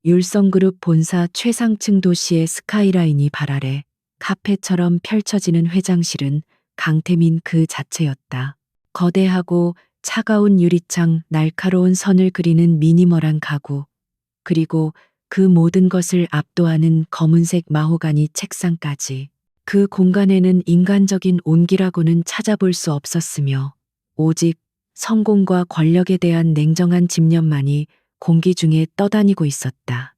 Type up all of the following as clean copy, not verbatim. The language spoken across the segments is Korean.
율성그룹 본사 최상층 도시의 스카이라인이 발 아래 카페처럼 펼쳐지는 회장실은 강태민 그 자체였다. 거대하고 차가운 유리창, 날카로운 선을 그리는 미니멀한 가구, 그리고 그 모든 것을 압도하는 검은색 마호가니 책상까지. 그 공간에는 인간적인 온기라고는 찾아볼 수 없었으며 오직 성공과 권력에 대한 냉정한 집념만이 공기 중에 떠다니고 있었다.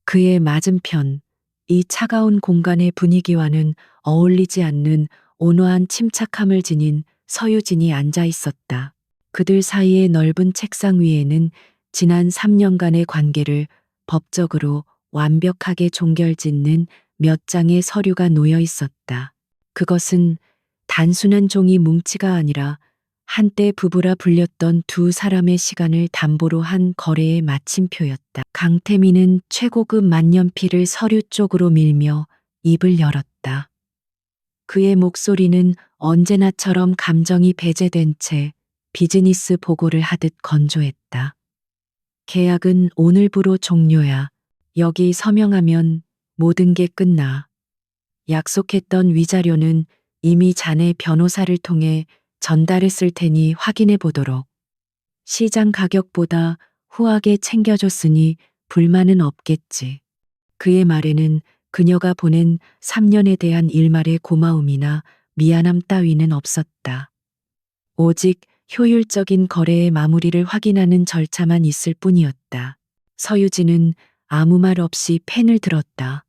그의 맞은편, 이 차가운 공간의 분위기와는 어울리지 않는 온화한 침착함을 지닌 서유진이 앉아 있었다. 그들 사이의 넓은 책상 위에는 지난 3년간의 관계를 법적으로 완벽하게 종결짓는 몇 장의 서류가 놓여 있었다. 그것은 단순한 종이 뭉치가 아니라 한때 부부라 불렸던 두 사람의 시간을 담보로 한 거래의 마침표였다. 강태민은 최고급 만년필을 서류 쪽으로 밀며 입을 열었다. 그의 목소리는 언제나처럼 감정이 배제된 채 비즈니스 보고를 하듯 건조했다. 계약은 오늘부로 종료야. 여기 서명하면 모든 게 끝나. 약속했던 위자료는 이미 자네 변호사를 통해 전달했을 테니 확인해 보도록. 시장 가격보다 후하게 챙겨줬으니 불만은 없겠지. 그의 말에는 그녀가 보낸 3년에 대한 일말의 고마움이나 미안함 따위는 없었다. 오직 효율적인 거래의 마무리를 확인하는 절차만 있을 뿐이었다. 서유진은 아무 말 없이 펜을 들었다.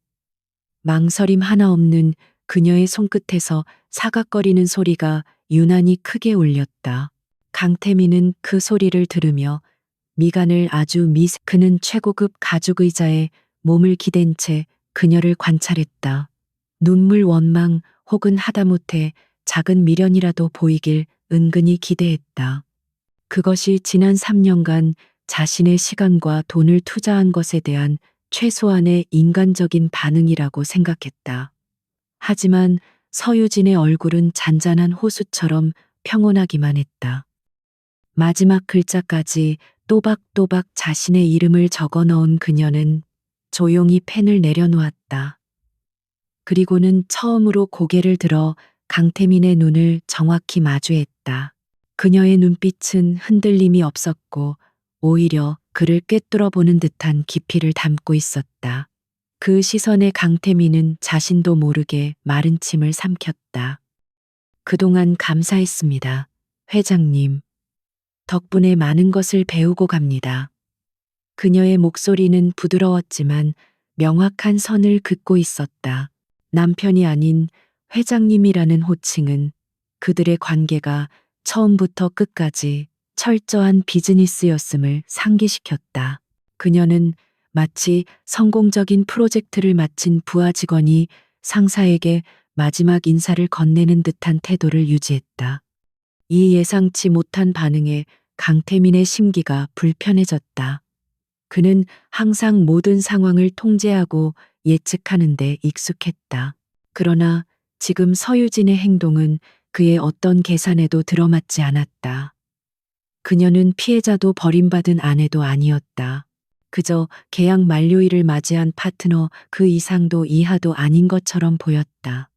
망설임 하나 없는 그녀의 손끝에서 사각거리는 소리가 유난히 크게 울렸다. 강태민은 그 소리를 들으며 미간을 아주 그는 최고급 가죽 의자에 몸을 기댄 채 그녀를 관찰했다. 눈물 원망 혹은 하다못해 작은 미련이라도 보이길 은근히 기대했다. 그것이 지난 3년간 자신의 시간과 돈을 투자한 것에 대한 최소한의 인간적인 반응이라고 생각했다. 하지만 서유진의 얼굴은 잔잔한 호수처럼 평온하기만 했다. 마지막 글자까지 또박또박 자신의 이름을 적어 넣은 그녀는 조용히 펜을 내려놓았다. 그리고는 처음으로 고개를 들어 강태민의 눈을 정확히 마주했다. 그녀의 눈빛은 흔들림이 없었고 오히려 그를 꿰뚫어 보는 듯한 깊이를 담고 있었다. 그 시선에 강태민은 자신도 모르게 마른 침을 삼켰다. 그동안 감사했습니다. 회장님. 덕분에 많은 것을 배우고 갑니다. 그녀의 목소리는 부드러웠지만 명확한 선을 긋고 있었다. 남편이 아닌 회장님이라는 호칭은 그들의 관계가 처음부터 끝까지 철저한 비즈니스였음을 상기시켰다. 그녀는 마치 성공적인 프로젝트를 마친 부하 직원이 상사에게 마지막 인사를 건네는 듯한 태도를 유지했다. 이 예상치 못한 반응에 강태민의 심기가 불편해졌다. 그는 항상 모든 상황을 통제하고 예측하는 데 익숙했다. 그러나 지금 서유진의 행동은 그의 어떤 계산에도 들어맞지 않았다. 그녀는 피해자도 버림받은 아내도 아니었다. 그저 계약 만료일을 맞이한 파트너 그 이상도 이하도 아닌 것처럼 보였다.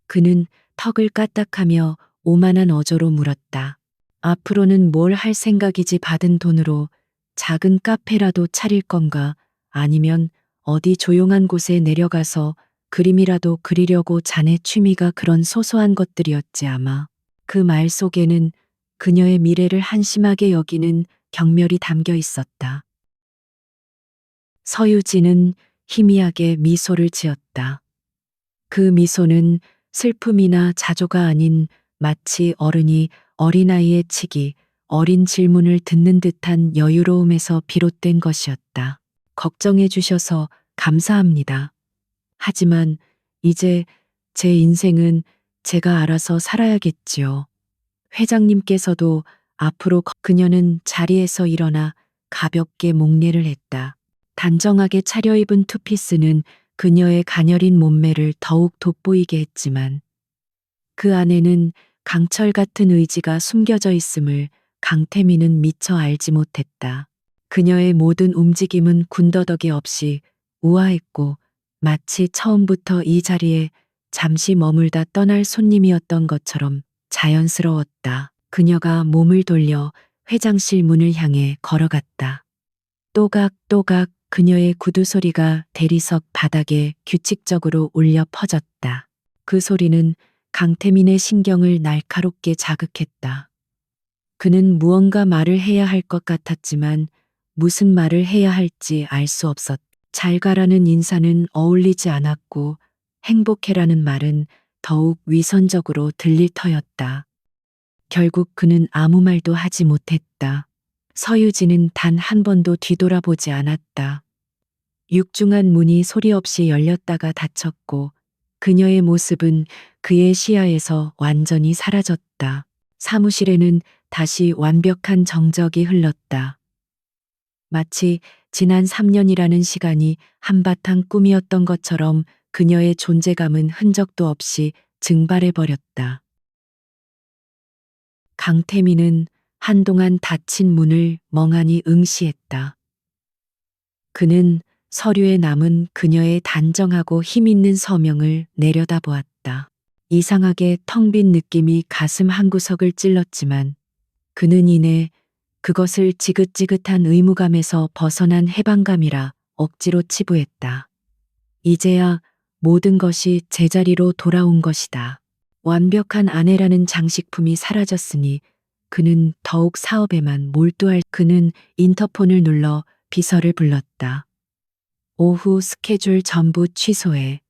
그는 턱을 까딱하며 오만한 어조로 물었다. 앞으로는 뭘 할 생각이지 받은 돈으로 작은 카페라도 차릴 건가 아니면 어디 조용한 곳에 내려가서 그림이라도 그리려고 자네 취미가 그런 소소한 것들이었지 아마. 그 말 속에는 그녀의 미래를 한심하게 여기는 경멸이 담겨 있었다. 서유진은 희미하게 미소를 지었다. 그 미소는 슬픔이나 자조가 아닌 마치 어른이 어린아이의 치기, 어린 질문을 듣는 듯한 여유로움에서 비롯된 것이었다. 걱정해 주셔서 감사합니다. 하지만 이제 제 인생은 제가 알아서 살아야겠지요. 회장님께서도 앞으로 그녀는 자리에서 일어나 가볍게 목례를 했다. 단정하게 차려입은 투피스는 그녀의 가녀린 몸매를 더욱 돋보이게 했지만 그 안에는 강철 같은 의지가 숨겨져 있음을 강태민은 미처 알지 못했다. 그녀의 모든 움직임은 군더더기 없이 우아했고 마치 처음부터 이 자리에 잠시 머물다 떠날 손님이었던 것처럼 자연스러웠다. 그녀가 몸을 돌려 회장실 문을 향해 걸어갔다. 또각또각 그녀의 구두 소리가 대리석 바닥에 규칙적으로 울려 퍼졌다. 그 소리는 강태민의 신경을 날카롭게 자극했다. 그는 무언가 말을 해야 할 것 같았지만 무슨 말을 해야 할지 알 수 없었다. 잘 가라는 인사는 어울리지 않았고 행복해라는 말은 더욱 위선적으로 들릴 터였다. 결국 그는 아무 말도 하지 못했다. 서유진은 단 한 번도 뒤돌아보지 않았다. 육중한 문이 소리 없이 열렸다가 닫혔고 그녀의 모습은 그의 시야에서 완전히 사라졌다. 사무실에는 다시 완벽한 정적이 흘렀다. 마치 지난 3년이라는 시간이 한바탕 꿈이었던 것처럼 그녀의 존재감은 흔적도 없이 증발해버렸다. 강태민은 한동안 닫힌 문을 멍하니 응시했다. 그는 서류에 남은 그녀의 단정하고 힘있는 서명을 내려다보았다. 이상하게 텅 빈 느낌이 가슴 한구석을 찔렀지만 그는 이내 그것을 지긋지긋한 의무감에서 벗어난 해방감이라 억지로 치부했다. 이제야 모든 것이 제자리로 돌아온 것이다. 완벽한 아내라는 장식품이 사라졌으니 그는 더욱 사업에만 몰두할. 그는 인터폰을 눌러 비서를 불렀다. 오후 스케줄 전부 취소해.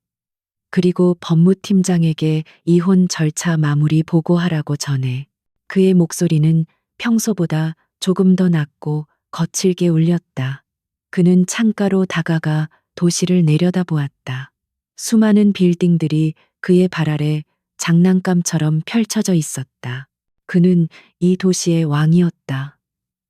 그리고 법무팀장에게 이혼 절차 마무리 보고하라고 전해. 그의 목소리는 평소보다 조금 더 낮고 거칠게 울렸다. 그는 창가로 다가가 도시를 내려다보았다. 수많은 빌딩들이 그의 발 아래 장난감처럼 펼쳐져 있었다. 그는 이 도시의 왕이었다.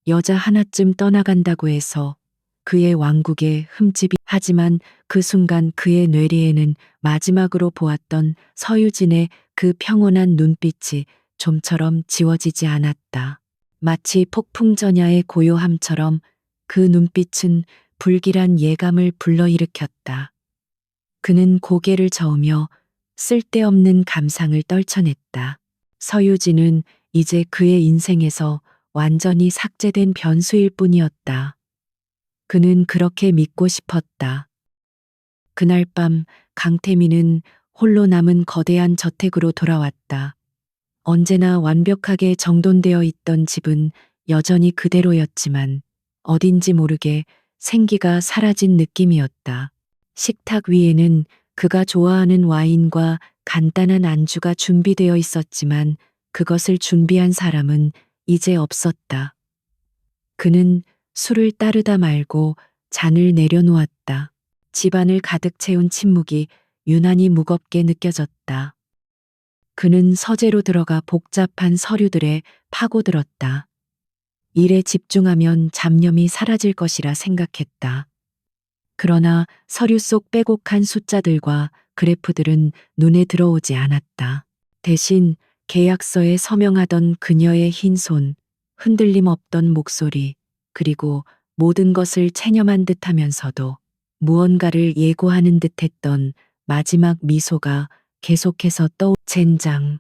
여자 하나쯤 떠나간다고 해서 그의 왕국에 흠집이. 하지만 그 순간 그의 뇌리에는 마지막으로 보았던 서유진의 그 평온한 눈빛이 좀처럼 지워지지 않았다. 마치 폭풍전야의 고요함처럼 그 눈빛은 불길한 예감을 불러일으켰다. 그는 고개를 저으며 쓸데없는 감상을 떨쳐냈다. 서유진은 이제 그의 인생에서 완전히 삭제된 변수일 뿐이었다. 그는 그렇게 믿고 싶었다. 그날 밤 강태민은 홀로 남은 거대한 저택으로 돌아왔다. 언제나 완벽하게 정돈되어 있던 집은 여전히 그대로였지만 어딘지 모르게 생기가 사라진 느낌이었다. 식탁 위에는 그가 좋아하는 와인과 간단한 안주가 준비되어 있었지만 그것을 준비한 사람은 이제 없었다. 그는 술을 따르다 말고 잔을 내려놓았다. 집안을 가득 채운 침묵이 유난히 무겁게 느껴졌다. 그는 서재로 들어가 복잡한 서류들에 파고들었다. 일에 집중하면 잡념이 사라질 것이라 생각했다. 그러나 서류 속 빼곡한 숫자들과 그래프들은 눈에 들어오지 않았다. 대신 계약서에 서명하던 그녀의 흰 손, 흔들림 없던 목소리, 그리고 모든 것을 체념한 듯하면서도 무언가를 예고하는 듯했던 마지막 미소가 계속해서 젠장.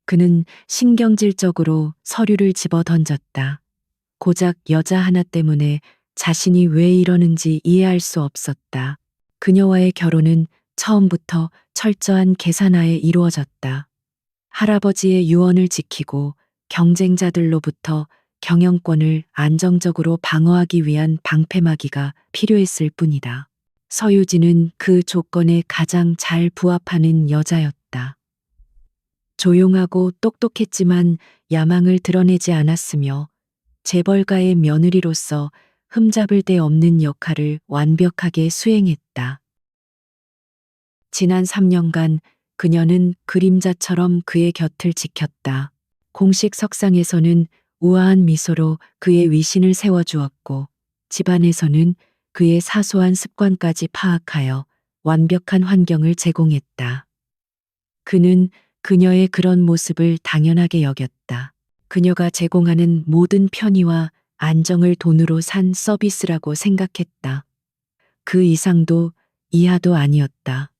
그는 신경질적으로 서류를 집어 던졌다. 고작 여자 하나 때문에 자신이 왜 이러는지 이해할 수 없었다. 그녀와의 결혼은 처음부터 철저한 계산하에 이루어졌다. 할아버지의 유언을 지키고 경쟁자들로부터 경영권을 안정적으로 방어하기 위한 방패막이가 필요했을 뿐이다. 서유진은 그 조건에 가장 잘 부합하는 여자였다. 조용하고 똑똑했지만 야망을 드러내지 않았으며 재벌가의 며느리로서 흠잡을 데 없는 역할을 완벽하게 수행했다. 지난 3년간 그녀는 그림자처럼 그의 곁을 지켰다. 공식 석상에서는 우아한 미소로 그의 위신을 세워주었고 집안에서는 그의 사소한 습관까지 파악하여 완벽한 환경을 제공했다. 그는 그녀의 그런 모습을 당연하게 여겼다. 그녀가 제공하는 모든 편의와 안정을 돈으로 산 서비스라고 생각했다. 그 이상도 이하도 아니었다.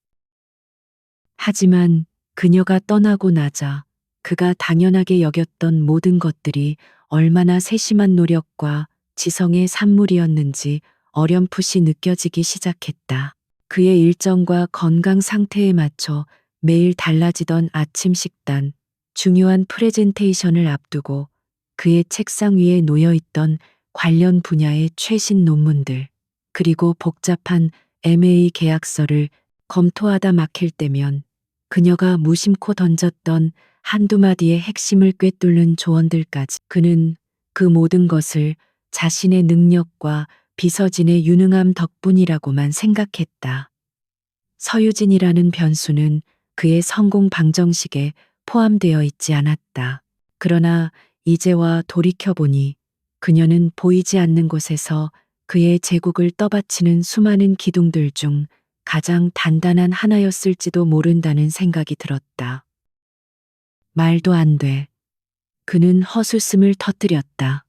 하지만 그녀가 떠나고 나자 그가 당연하게 여겼던 모든 것들이 얼마나 세심한 노력과 지성의 산물이었는지 어렴풋이 느껴지기 시작했다. 그의 일정과 건강 상태에 맞춰 매일 달라지던 아침 식단, 중요한 프레젠테이션을 앞두고 그의 책상 위에 놓여있던 관련 분야의 최신 논문들, 그리고 복잡한 MA 계약서를 검토하다 막힐 때면 그녀가 무심코 던졌던 한두 마디의 핵심을 꿰뚫는 조언들까지 그는 그 모든 것을 자신의 능력과 비서진의 유능함 덕분이라고만 생각했다. 서유진이라는 변수는 그의 성공 방정식에 포함되어 있지 않았다. 그러나 이제와 돌이켜보니 그녀는 보이지 않는 곳에서 그의 제국을 떠받치는 수많은 기둥들 중 가장 단단한 하나였을지도 모른다는 생각이 들었다. 말도 안 돼. 그는 헛웃음을 터뜨렸다.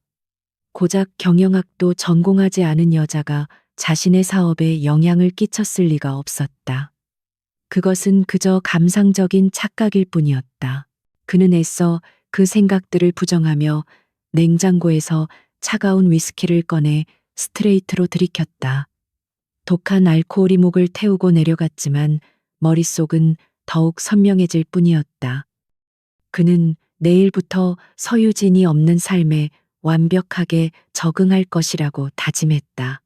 고작 경영학도 전공하지 않은 여자가 자신의 사업에 영향을 끼쳤을 리가 없었다. 그것은 그저 감상적인 착각일 뿐이었다. 그는 애써 그 생각들을 부정하며 냉장고에서 차가운 위스키를 꺼내 스트레이트로 들이켰다. 독한 알코올이 목을 태우고 내려갔지만 머릿속은 더욱 선명해질 뿐이었다. 그는 내일부터 서유진이 없는 삶에 완벽하게 적응할 것이라고 다짐했다.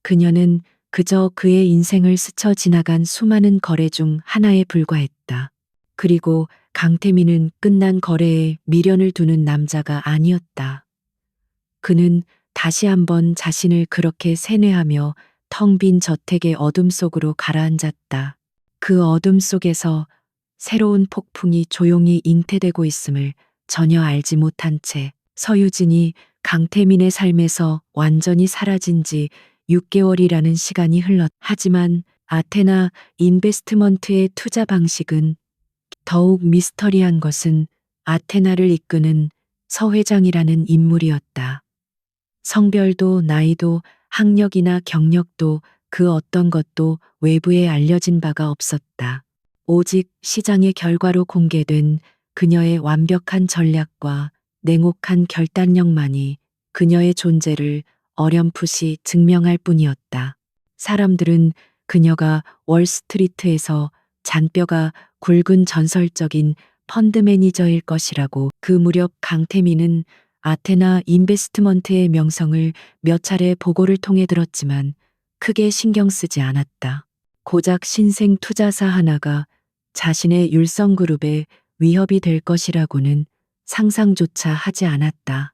그녀는 그저 그의 인생을 스쳐 지나간 수많은 거래 중 하나에 불과했다. 그리고 강태민은 끝난 거래에 미련을 두는 남자가 아니었다. 그는 다시 한번 자신을 그렇게 세뇌하며 텅 빈 저택의 어둠 속으로 가라앉았다. 그 어둠 속에서 새로운 폭풍이 조용히 잉태되고 있음을 전혀 알지 못한 채 서유진이 강태민의 삶에서 완전히 사라진 지 6개월이라는 시간이 하지만 아테나 인베스트먼트의 투자 방식은 더욱 미스터리한 것은 아테나를 이끄는 서 회장이라는 인물이었다. 성별도 나이도 학력이나 경력도 그 어떤 것도 외부에 알려진 바가 없었다. 오직 시장의 결과로 공개된 그녀의 완벽한 전략과 냉혹한 결단력만이 그녀의 존재를 어렴풋이 증명할 뿐이었다. 사람들은 그녀가 월스트리트에서 잔뼈가 굵은 전설적인 펀드 매니저일 것이라고 그 무렵 강태민은 아테나 인베스트먼트의 명성을 몇 차례 보고를 통해 들었지만 크게 신경 쓰지 않았다. 고작 신생 투자사 하나가 자신의 율성그룹에 위협이 될 것이라고는 상상조차 하지 않았다.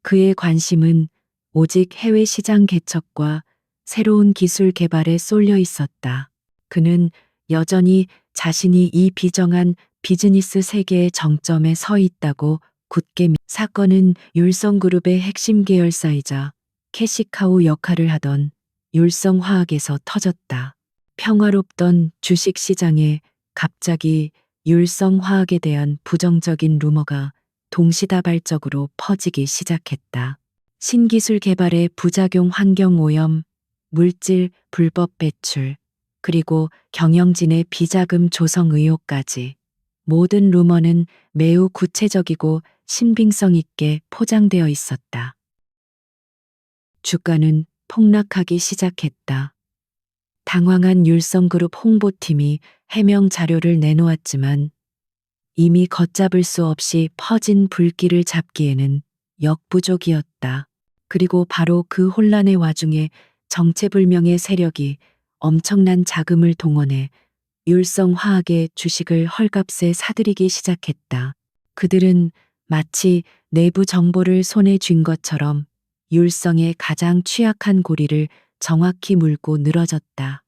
그의 관심은 오직 해외 시장 개척과 새로운 기술 개발에 쏠려 있었다. 그는 여전히 자신이 이 비정한 비즈니스 세계의 정점에 서 있다고 굳게 사건은 율성그룹의 핵심 계열사이자 캐시카우 역할을 하던 율성화학에서 터졌다. 평화롭던 주식시장에 갑자기 율성화학에 대한 부정적인 루머가 동시다발적으로 퍼지기 시작했다. 신기술 개발의 부작용 환경오염, 물질 불법 배출, 그리고 경영진의 비자금 조성 의혹까지 모든 루머는 매우 구체적이고 신빙성 있게 포장되어 있었다. 주가는 폭락하기 시작했다. 당황한 율성그룹 홍보팀이 해명 자료를 내놓았지만 이미 걷잡을 수 없이 퍼진 불길을 잡기에는 역부족이었다. 그리고 바로 그 혼란의 와중에 정체불명의 세력이 엄청난 자금을 동원해 율성화학의 주식을 헐값에 사들이기 시작했다. 그들은 마치 내부 정보를 손에 쥔 것처럼 율성의 가장 취약한 고리를 정확히 물고 늘어졌다.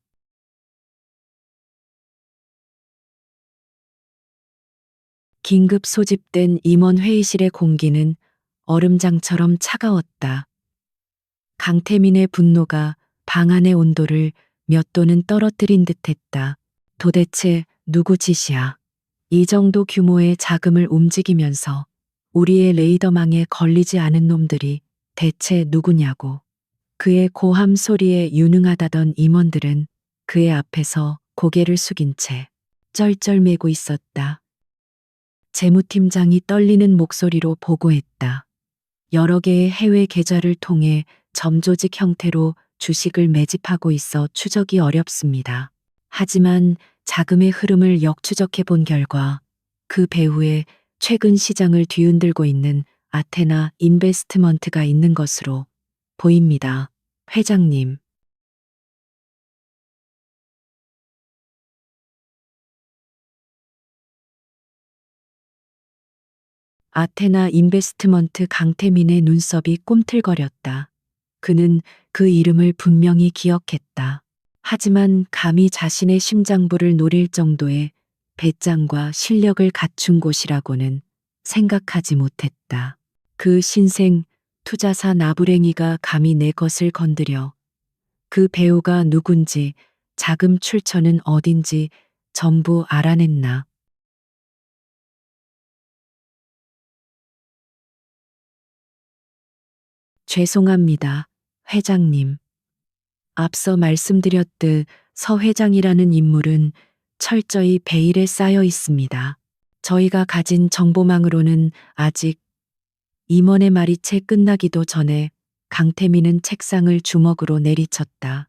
긴급 소집된 임원 회의실의 공기는 얼음장처럼 차가웠다. 강태민의 분노가 방 안의 온도를 몇 도는 떨어뜨린 듯했다. 도대체 누구 짓이야? 이 정도 규모의 자금을 움직이면서 우리의 레이더망에 걸리지 않은 놈들이 대체 누구냐고. 그의 고함 소리에 유능하다던 임원들은 그의 앞에서 고개를 숙인 채 쩔쩔매고 있었다. 재무팀장이 떨리는 목소리로 보고했다. 여러 개의 해외 계좌를 통해 점조직 형태로 주식을 매집하고 있어 추적이 어렵습니다. 하지만 자금의 흐름을 역추적해 본 결과 그 배후에 최근 시장을 뒤흔들고 있는 아테나 인베스트먼트가 있는 것으로 보입니다. 회장님. 아테나 인베스트먼트 강태민의 눈썹이 꿈틀거렸다. 그는 그 이름을 분명히 기억했다. 하지만 감히 자신의 심장부를 노릴 정도의 배짱과 실력을 갖춘 곳이라고는 생각하지 못했다. 그 신생 투자사 나부랭이가 감히 내 것을 건드려 그 배우가 누군지 자금 출처는 어딘지 전부 알아냈나. 죄송합니다, 회장님. 앞서 말씀드렸듯 서 회장이라는 인물은 철저히 베일에 쌓여 있습니다. 저희가 가진 정보망으로는 아직 임원의 말이 채 끝나기도 전에 강태민은 책상을 주먹으로 내리쳤다.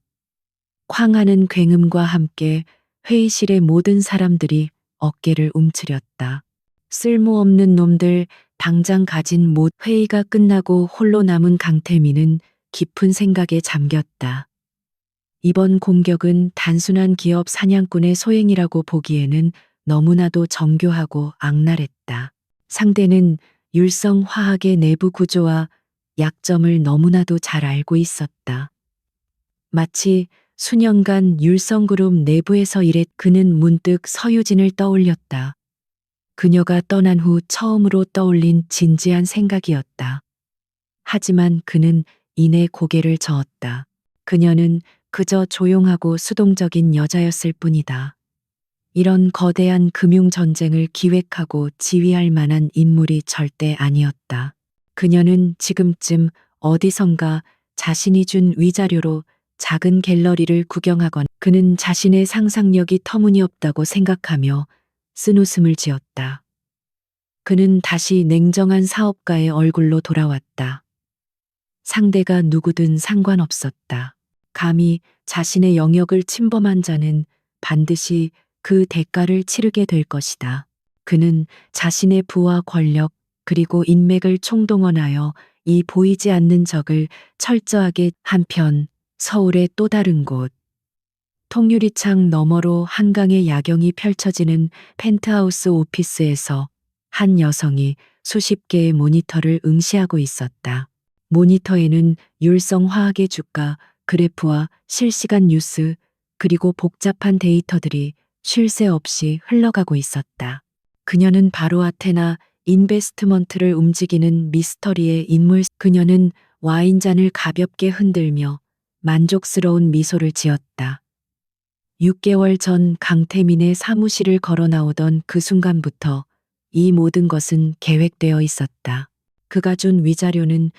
쾅 하는 굉음과 함께 회의실의 모든 사람들이 어깨를 움츠렸다. 쓸모없는 놈들 당장 가진 못. 회의가 끝나고 홀로 남은 강태민은 깊은 생각에 잠겼다. 이번 공격은 단순한 기업 사냥꾼의 소행이라고 보기에는 너무나도 정교하고 악랄했다. 상대는 율성화학의 내부 구조와 약점을 너무나도 잘 알고 있었다. 마치 수년간 율성그룹 내부에서 일했. 그는 문득 서유진을 떠올렸다. 그녀가 떠난 후 처음으로 떠올린 진지한 생각이었다. 하지만 그는 이내 고개를 저었다. 그녀는 그저 조용하고 수동적인 여자였을 뿐이다. 이런 거대한 금융전쟁을 기획하고 지휘할 만한 인물이 절대 아니었다. 그녀는 지금쯤 어디선가 자신이 준 위자료로 작은 갤러리를 구경하거나 그는 자신의 상상력이 터무니없다고 생각하며 쓴웃음을 지었다. 그는 다시 냉정한 사업가의 얼굴로 돌아왔다. 상대가 누구든 상관없었다. 감히 자신의 영역을 침범한 자는 반드시 그 대가를 치르게 될 것이다. 그는 자신의 부와 권력 그리고 인맥을 총동원하여 이 보이지 않는 적을 철저하게. 한편 서울의 또 다른 곳. 통유리창 너머로 한강의 야경이 펼쳐지는 펜트하우스 오피스에서 한 여성이 수십 개의 모니터를 응시하고 있었다. 모니터에는 율성화학의 주가, 그래프와 실시간 뉴스, 그리고 복잡한 데이터들이 쉴 새 없이 흘러가고 있었다. 그녀는 바로 아테나 인베스트먼트를 움직이는 미스터리의 인물. 그녀는 와인잔을 가볍게 흔들며 만족스러운 미소를 지었다. 6개월 전 강태민의 사무실을 걸어 나오던 그 순간부터 이 모든 것은 계획되어 있었다. 그가 준 위자료는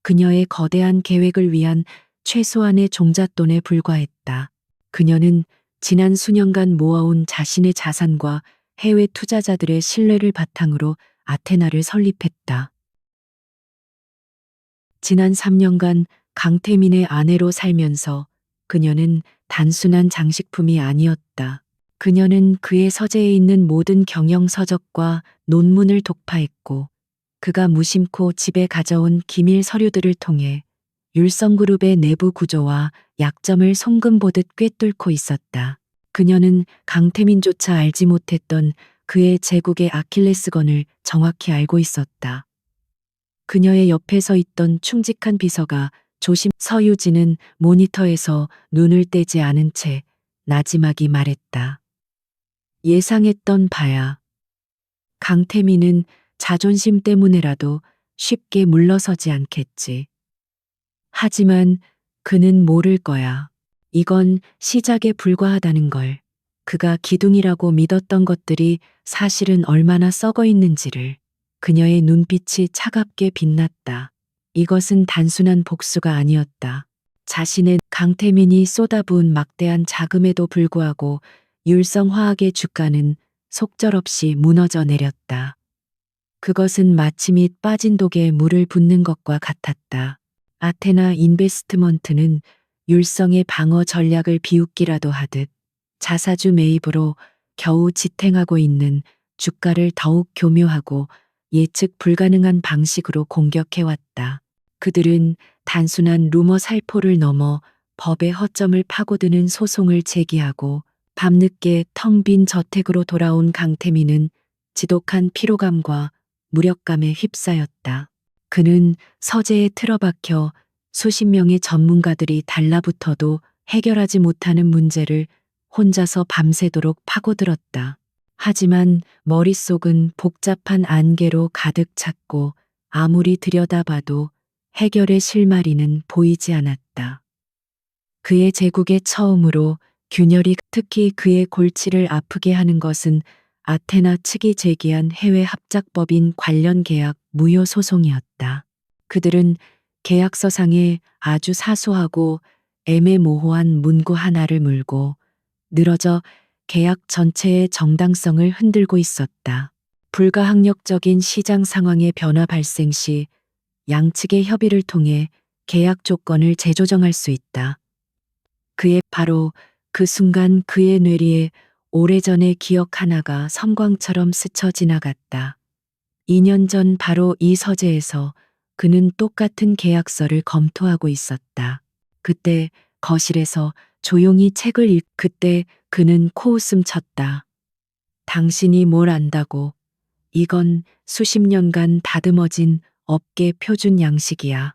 그녀의 거대한 계획을 위한 최소한의 종잣돈에 불과했다. 그녀는 지난 수년간 모아온 자신의 자산과 해외 투자자들의 신뢰를 바탕으로 아테나를 설립했다. 지난 3년간 강태민의 아내로 살면서 그녀는 단순한 장식품이 아니었다. 그녀는 그의 서재에 있는 모든 경영 서적과 논문을 독파했고 그가 무심코 집에 가져온 기밀 서류들을 통해 율성그룹의 내부 구조와 약점을 송금 보듯 꿰뚫고 있었다. 그녀는 강태민조차 알지 못했던 그의 제국의 아킬레스건을 정확히 알고 있었다. 그녀의 옆에 서 있던 충직한 비서가 서유진은 모니터에서 눈을 떼지 않은 채 나지막이 말했다. 예상했던 바야. 강태민은 자존심 때문에라도 쉽게 물러서지 않겠지. 하지만 그는 모를 거야. 이건 시작에 불과하다는 걸. 그가 기둥이라고 믿었던 것들이 사실은 얼마나 썩어 있는지를. 그녀의 눈빛이 차갑게 빛났다. 이것은 단순한 복수가 아니었다. 자신의 강태민이 쏟아부은 막대한 자금에도 불구하고 율성화학의 주가는 속절없이 무너져 내렸다. 그것은 마치 밑 빠진 독에 물을 붓는 것과 같았다. 아테나 인베스트먼트는 율성의 방어 전략을 비웃기라도 하듯 자사주 매입으로 겨우 지탱하고 있는 주가를 더욱 교묘하고 예측 불가능한 방식으로 공격해왔다. 그들은 단순한 루머 살포를 넘어 법의 허점을 파고드는 소송을 제기하고 밤늦게 텅 빈 저택으로 돌아온 강태민은 지독한 피로감과 무력감에 휩싸였다. 그는 서재에 틀어박혀 수십 명의 전문가들이 달라붙어도 해결하지 못하는 문제를 혼자서 밤새도록 파고들었다. 하지만 머릿속은 복잡한 안개로 가득 찼고 아무리 들여다봐도 해결의 실마리는 보이지 않았다. 그의 제국에 처음으로 균열이 특히 그의 골치를 아프게 하는 것은 아테나 측이 제기한 해외 합작법인 관련 계약 무효 소송이었다. 그들은 계약서상에 아주 사소하고 애매모호한 문구 하나를 물고 늘어져 계약 전체의 정당성을 흔들고 있었다. 불가항력적인 시장 상황의 변화 발생 시 양측의 협의를 통해 계약 조건을 재조정할 수 있다. 바로 그 순간 그의 뇌리에 오래전의 기억 하나가 섬광처럼 스쳐 지나갔다. 2년 전 바로 이 서재에서 그는 똑같은 계약서를 검토하고 있었다. 그때 거실에서 조용히 그때 그는 코웃음 쳤다. 당신이 뭘 안다고. 이건 수십 년간 다듬어진 업계 표준 양식이야.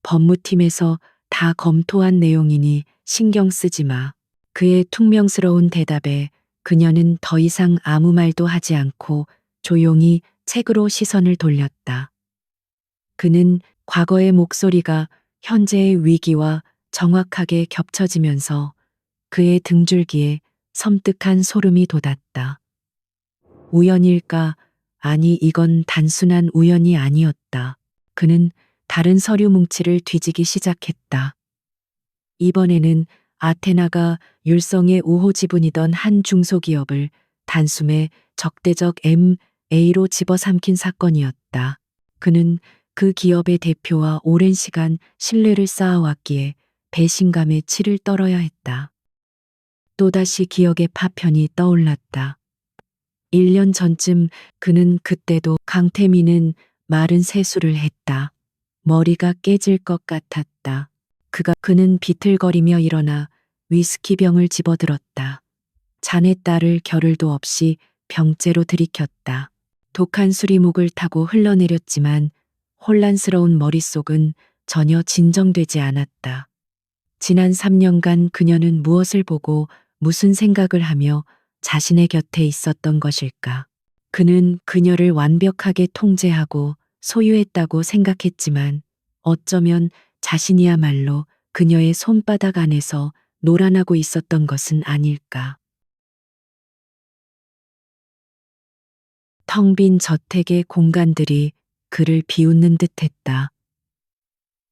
법무팀에서 다 검토한 내용이니 신경 쓰지 마. 그의 퉁명스러운 대답에 그녀는 더 이상 아무 말도 하지 않고 조용히 책으로 시선을 돌렸다. 그는 과거의 목소리가 현재의 위기와 정확하게 겹쳐지면서 그의 등줄기에 섬뜩한 소름이 돋았다. 우연일까? 아니, 이건 단순한 우연이 아니었다. 그는 다른 서류 뭉치를 뒤지기 시작했다. 이번에는 아테나가 율성의 우호 지분이던 한 중소기업을 단숨에 적대적 M.A.로 집어삼킨 사건이었다. 그는 그 기업의 대표와 오랜 시간 신뢰를 쌓아왔기에 배신감에 치를 떨어야 했다. 또다시 기억의 파편이 떠올랐다. 1년 전쯤 그때도 강태민은 마른 세수를 했다. 머리가 깨질 것 같았다. 그는 비틀거리며 일어나 위스키병을 집어들었다. 자네 딸을 겨를도 없이 병째로 들이켰다. 독한 술이 목을 타고 흘러내렸지만 혼란스러운 머릿속은 전혀 진정되지 않았다. 지난 3년간 그녀는 무엇을 보고 무슨 생각을 하며 자신의 곁에 있었던 것일까? 그는 그녀를 완벽하게 통제하고 소유했다고 생각했지만 어쩌면 자신이야말로 그녀의 손바닥 안에서 놀아나고 있었던 것은 아닐까. 텅 빈 저택의 공간들이 그를 비웃는 듯했다.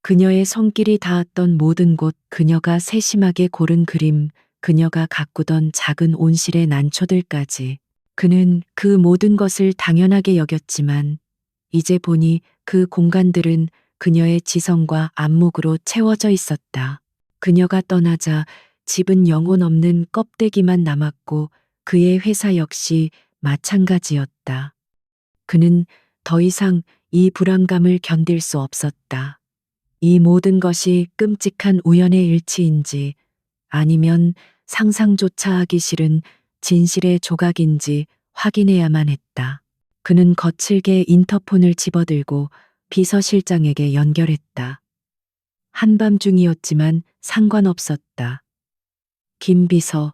그녀의 손길이 닿았던 모든 곳, 그녀가 세심하게 고른 그림, 그녀가 가꾸던 작은 온실의 난초들까지. 그는 그 모든 것을 당연하게 여겼지만 이제 보니 그 공간들은 그녀의 지성과 안목으로 채워져 있었다. 그녀가 떠나자 집은 영혼 없는 껍데기만 남았고 그의 회사 역시 마찬가지였다. 그는 더 이상 이 불안감을 견딜 수 없었다. 이 모든 것이 끔찍한 우연의 일치인지 아니면 상상조차 하기 싫은 진실의 조각인지 확인해야만 했다. 그는 거칠게 인터폰을 집어들고 비서실장에게 연결했다. 한밤중이었지만 상관없었다. 김 비서,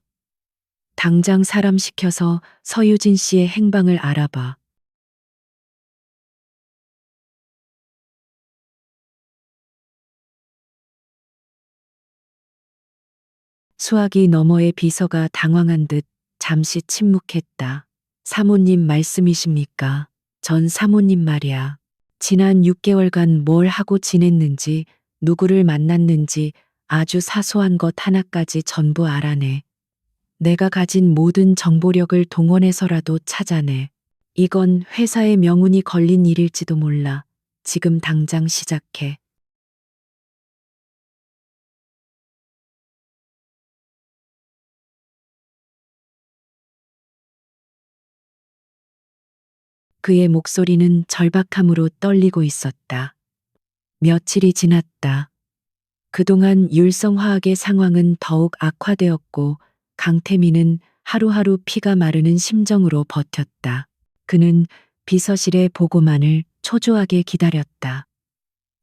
당장 사람 시켜서 서유진 씨의 행방을 알아봐. 수화기 너머의 비서가 당황한 듯 잠시 침묵했다. 사모님 말씀이십니까? 전 사모님 말이야. 지난 6개월간 뭘 하고 지냈는지, 누구를 만났는지 아주 사소한 것 하나까지 전부 알아내. 내가 가진 모든 정보력을 동원해서라도 찾아내. 이건 회사의 명운이 걸린 일일지도 몰라. 지금 당장 시작해. 그의 목소리는 절박함으로 떨리고 있었다. 며칠이 지났다. 그동안 율성화학의 상황은 더욱 악화되었고 강태민은 하루하루 피가 마르는 심정으로 버텼다. 그는 비서실의 보고만을 초조하게 기다렸다.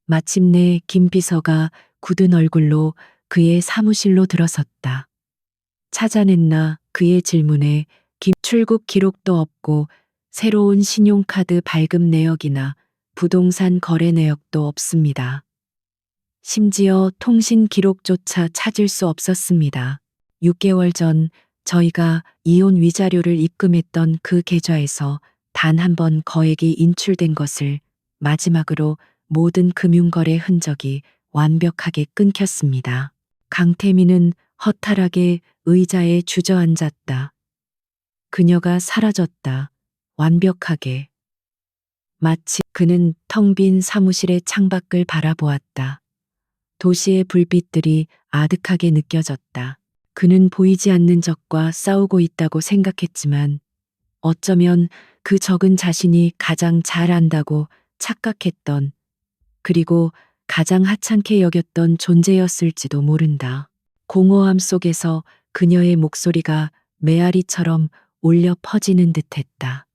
마침내 김 비서가 굳은 얼굴로 그의 사무실로 들어섰다. 찾아냈나 그의 질문에 출국 기록도 없고 새로운 신용카드 발급 내역이나 부동산 거래 내역도 없습니다. 심지어 통신 기록조차 찾을 수 없었습니다. 6개월 전 저희가 이혼 위자료를 입금했던 그 계좌에서 단 한 번 거액이 인출된 것을 마지막으로 모든 금융거래 흔적이 완벽하게 끊겼습니다. 강태민은 허탈하게 의자에 주저앉았다. 그녀가 사라졌다. 완벽하게. 마치 그는 텅 빈 사무실의 창밖을 바라보았다. 도시의 불빛들이 아득하게 느껴졌다. 그는 보이지 않는 적과 싸우고 있다고 생각했지만 어쩌면 그 적은 자신이 가장 잘 안다고 착각했던, 그리고 가장 하찮게 여겼던 존재였을지도 모른다. 공허함 속에서 그녀의 목소리가 메아리처럼 울려 퍼지는 듯했다.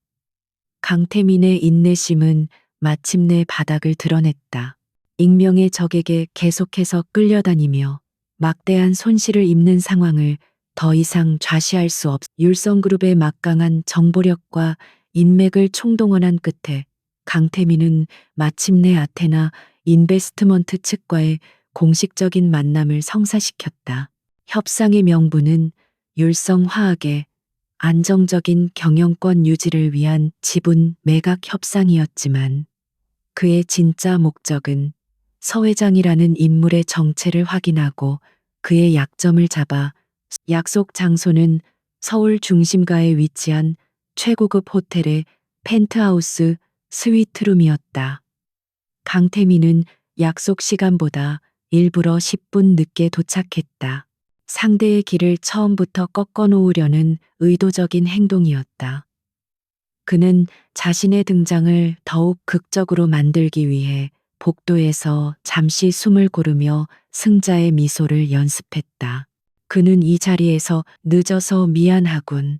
강태민의 인내심은 마침내 바닥을 드러냈다. 익명의 적에게 계속해서 끌려다니며 막대한 손실을 입는 상황을 더 이상 좌시할 수 없. 율성그룹의 막강한 정보력과 인맥을 총동원한 끝에 강태민은 마침내 아테나 인베스트먼트 측과의 공식적인 만남을 성사시켰다. 협상의 명분은 율성화학의 안정적인 경영권 유지를 위한 지분 매각 협상이었지만 그의 진짜 목적은 서 회장이라는 인물의 정체를 확인하고 그의 약점을 잡아 약속 장소는 서울 중심가에 위치한 최고급 호텔의 펜트하우스 스위트룸이었다. 강태민은 약속 시간보다 일부러 10분 늦게 도착했다. 상대의 길을 처음부터 꺾어 놓으려는 의도적인 행동이었다. 그는 자신의 등장을 더욱 극적으로 만들기 위해 복도에서 잠시 숨을 고르며 승자의 미소를 연습했다. 그는 이 자리에서 늦어서 미안하군.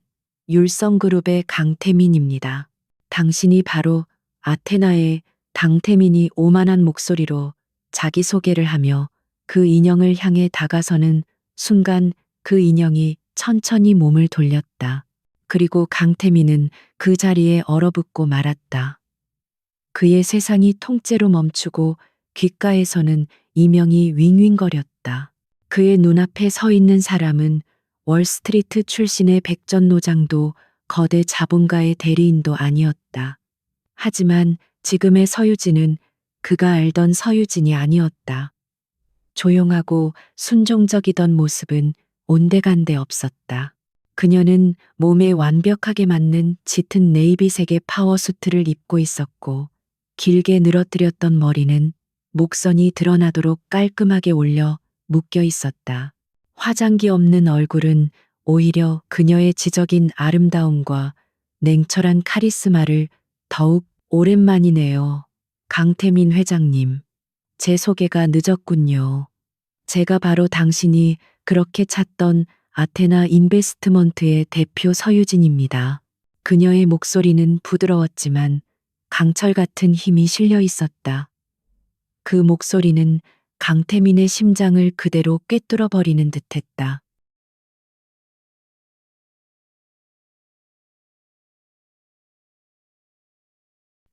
율성그룹의 강태민입니다. 당신이 바로 아테나의 강태민이 오만한 목소리로 자기소개를 하며 그 인형을 향해 다가서는 순간 그 인형이 천천히 몸을 돌렸다. 그리고 강태민은 그 자리에 얼어붙고 말았다. 그의 세상이 통째로 멈추고 귓가에서는 이명이 윙윙거렸다. 그의 눈앞에 서 있는 사람은 월스트리트 출신의 백전노장도 거대 자본가의 대리인도 아니었다. 하지만 지금의 서유진은 그가 알던 서유진이 아니었다. 조용하고 순종적이던 모습은 온데간데 없었다. 그녀는 몸에 완벽하게 맞는 짙은 네이비색의 파워수트를 입고 있었고 길게 늘어뜨렸던 머리는 목선이 드러나도록 깔끔하게 올려 묶여 있었다. 화장기 없는 얼굴은 오히려 그녀의 지적인 아름다움과 냉철한 카리스마를 더욱 오랜만이네요. 강태민 회장님. 제 소개가 늦었군요. 제가 바로 당신이 그렇게 찾던 아테나 인베스트먼트의 대표 서유진입니다. 그녀의 목소리는 부드러웠지만 강철 같은 힘이 실려 있었다. 그 목소리는 강태민의 심장을 그대로 꿰뚫어 버리는 듯했다.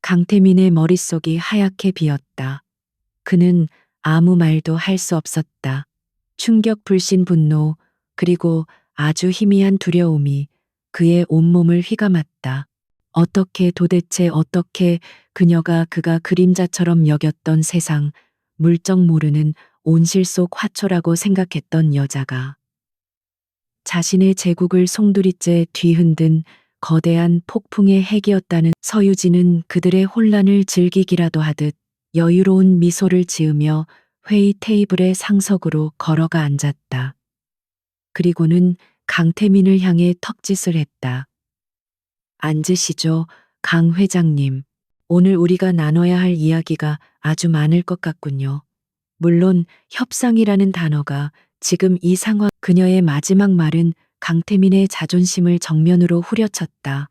강태민의 머릿속이 하얗게 비었다. 그는 아무 말도 할 수 없었다. 충격, 불신, 분노, 그리고 아주 희미한 두려움이 그의 온몸을 휘감았다. 도대체 어떻게 그녀가 그가 그림자처럼 여겼던 세상, 물정 모르는 온실 속 화초라고 생각했던 여자가 자신의 제국을 송두리째 뒤흔든 거대한 폭풍의 핵이었다는. 서유진은 그들의 혼란을 즐기기라도 하듯 여유로운 미소를 지으며 회의 테이블의 상석으로 걸어가 앉았다. 그리고는 강태민을 향해 턱짓을 했다. 앉으시죠, 강 회장님. 오늘 우리가 나눠야 할 이야기가 아주 많을 것 같군요. 물론 협상이라는 단어가 지금 이 상황. 그녀의 마지막 말은 강태민의 자존심을 정면으로 후려쳤다.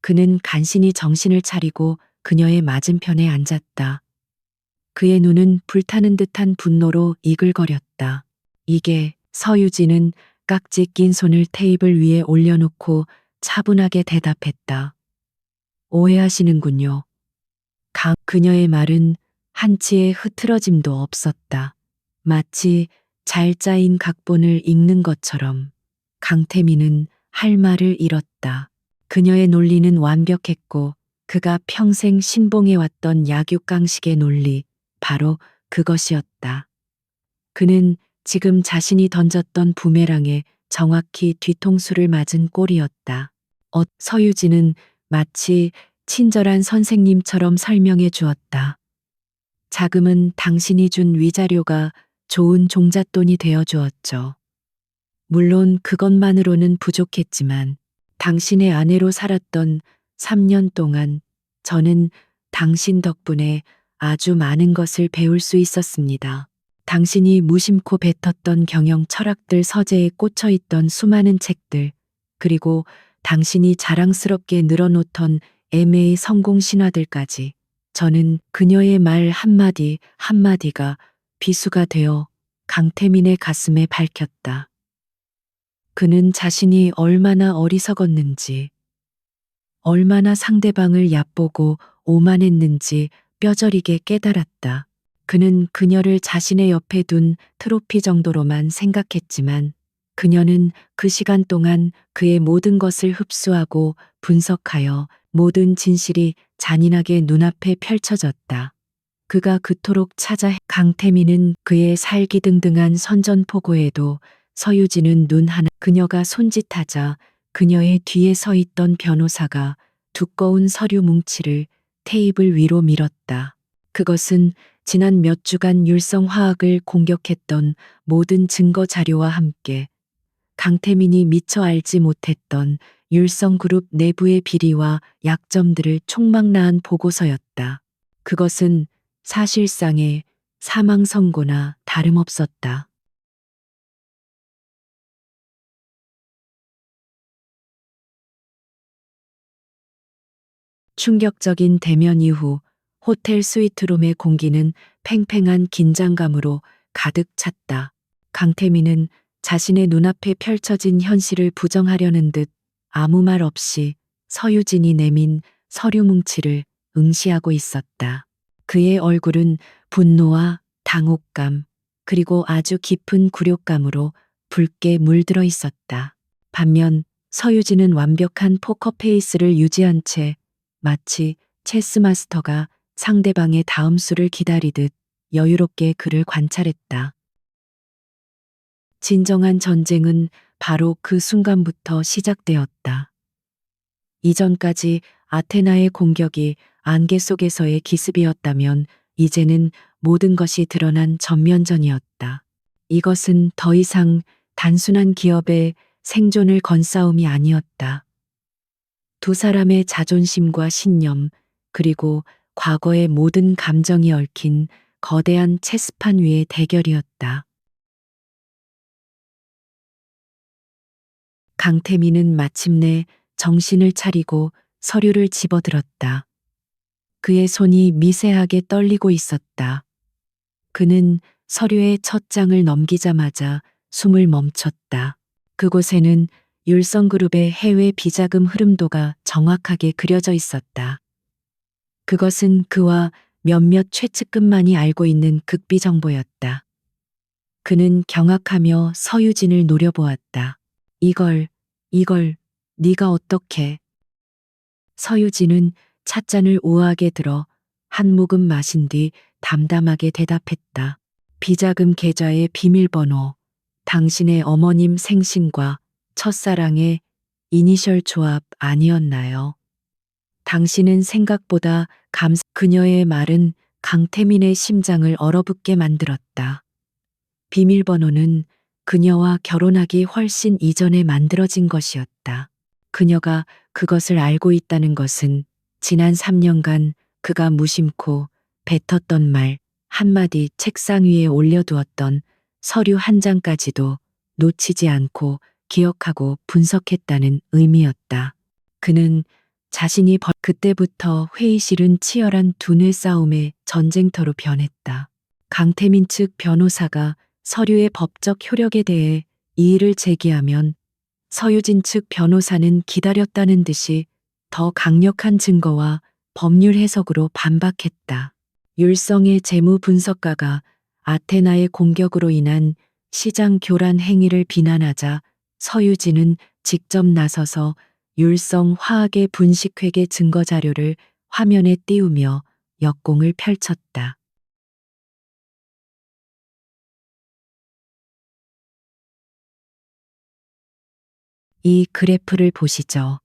그는 간신히 정신을 차리고 그녀의 맞은편에 앉았다. 그의 눈은 불타는 듯한 분노로 이글거렸다. 이게. 서유진은 깍지 낀 손을 테이블 위에 올려놓고 차분하게 대답했다. 오해하시는군요. 그녀의 말은 한치의 흐트러짐도 없었다. 마치 잘 짜인 각본을 읽는 것처럼. 강태민은 할 말을 잃었다. 그녀의 논리는 완벽했고 그가 평생 신봉해왔던 약육강식의 논리, 바로 그것이었다. 그는 지금 자신이 던졌던 부메랑에 정확히 뒤통수를 맞은 꼴이었다. 서유진은 마치 친절한 선생님처럼 설명해 주었다. 자금은 당신이 준 위자료가 좋은 종잣돈이 되어 주었죠. 물론 그것만으로는 부족했지만 당신의 아내로 살았던 3년 동안 저는 당신 덕분에 아주 많은 것을 배울 수 있었습니다. 당신이 무심코 뱉었던 경영 철학들, 서재에 꽂혀 있던 수많은 책들, 그리고 당신이 자랑스럽게 늘어놓던 애매의 성공 신화들까지. 저는 그녀의 말 한마디 한마디가 비수가 되어 강태민의 가슴에 밝혔다. 그는 자신이 얼마나 어리석었는지, 얼마나 상대방을 얕보고 오만했는지 뼈저리게 깨달았다. 그는 그녀를 자신의 옆에 둔 트로피 정도로만 생각했지만 그녀는 그 시간 동안 그의 모든 것을 흡수하고 분석하여 모든 진실이 잔인하게 눈앞에 펼쳐졌다. 그가 그토록 강태민은 그의 살기등등한 선전포고에도 서유진은 눈 하나. 그녀가 손짓하자 그녀의 뒤에 서 있던 변호사가 두꺼운 서류 뭉치를 테이블 위로 밀었다. 그것은 지난 몇 주간 율성화학을 공격했던 모든 증거 자료와 함께 강태민이 미처 알지 못했던 율성그룹 내부의 비리와 약점들을 총망라한 보고서였다. 그것은 사실상의 사망 선고나 다름없었다. 충격적인 대면 이후 호텔 스위트룸의 공기는 팽팽한 긴장감으로 가득 찼다. 강태민은 자신의 눈앞에 펼쳐진 현실을 부정하려는 듯 아무 말 없이 서유진이 내민 서류 뭉치를 응시하고 있었다. 그의 얼굴은 분노와 당혹감, 그리고 아주 깊은 굴욕감으로 붉게 물들어 있었다. 반면 서유진은 완벽한 포커 페이스를 유지한 채 마치 체스 마스터가 상대방의 다음 수를 기다리듯 여유롭게 그를 관찰했다. 진정한 전쟁은 바로 그 순간부터 시작되었다. 이전까지 아테나의 공격이 안개 속에서의 기습이었다면 이제는 모든 것이 드러난 전면전이었다. 이것은 더 이상 단순한 기업의 생존을 건 싸움이 아니었다. 두 사람의 자존심과 신념, 그리고 과거의 모든 감정이 얽힌 거대한 체스판 위의 대결이었다. 강태민은 마침내 정신을 차리고 서류를 집어들었다. 그의 손이 미세하게 떨리고 있었다. 그는 서류의 첫 장을 넘기자마자 숨을 멈췄다. 그곳에는 율성그룹의 해외 비자금 흐름도가 정확하게 그려져 있었다. 그것은 그와 몇몇 최측근만이 알고 있는 극비 정보였다. 그는 경악하며 서유진을 노려보았다. 이걸 네가 어떻게. 서유진은 찻잔을 우아하게 들어 한 모금 마신 뒤 담담하게 대답했다. 비자금 계좌의 비밀번호, 당신의 어머님 생신과 첫사랑의 이니셜 조합 아니었나요? 당신은 생각보다 그녀의 말은 강태민의 심장을 얼어붙게 만들었다. 비밀번호는 그녀와 결혼하기 훨씬 이전에 만들어진 것이었다. 그녀가 그것을 알고 있다는 것은 지난 3년간 그가 무심코 뱉었던 말 한마디, 책상 위에 올려두었던 서류 한 장까지도 놓치지 않고 기억하고 분석했다는 의미였다. 그는 자신이 그때부터 회의실은 치열한 두뇌 싸움의 전쟁터로 변했다. 강태민 측 변호사가 서류의 법적 효력에 대해 이의를 제기하면 서유진 측 변호사는 기다렸다는 듯이 더 강력한 증거와 법률 해석으로 반박했다. 율성의 재무 분석가가 아테나의 공격으로 인한 시장 교란 행위를 비난하자 서유진은 직접 나서서 율성 화학의 분식회계 증거 자료를 화면에 띄우며 역공을 펼쳤다. 이 그래프를 보시죠.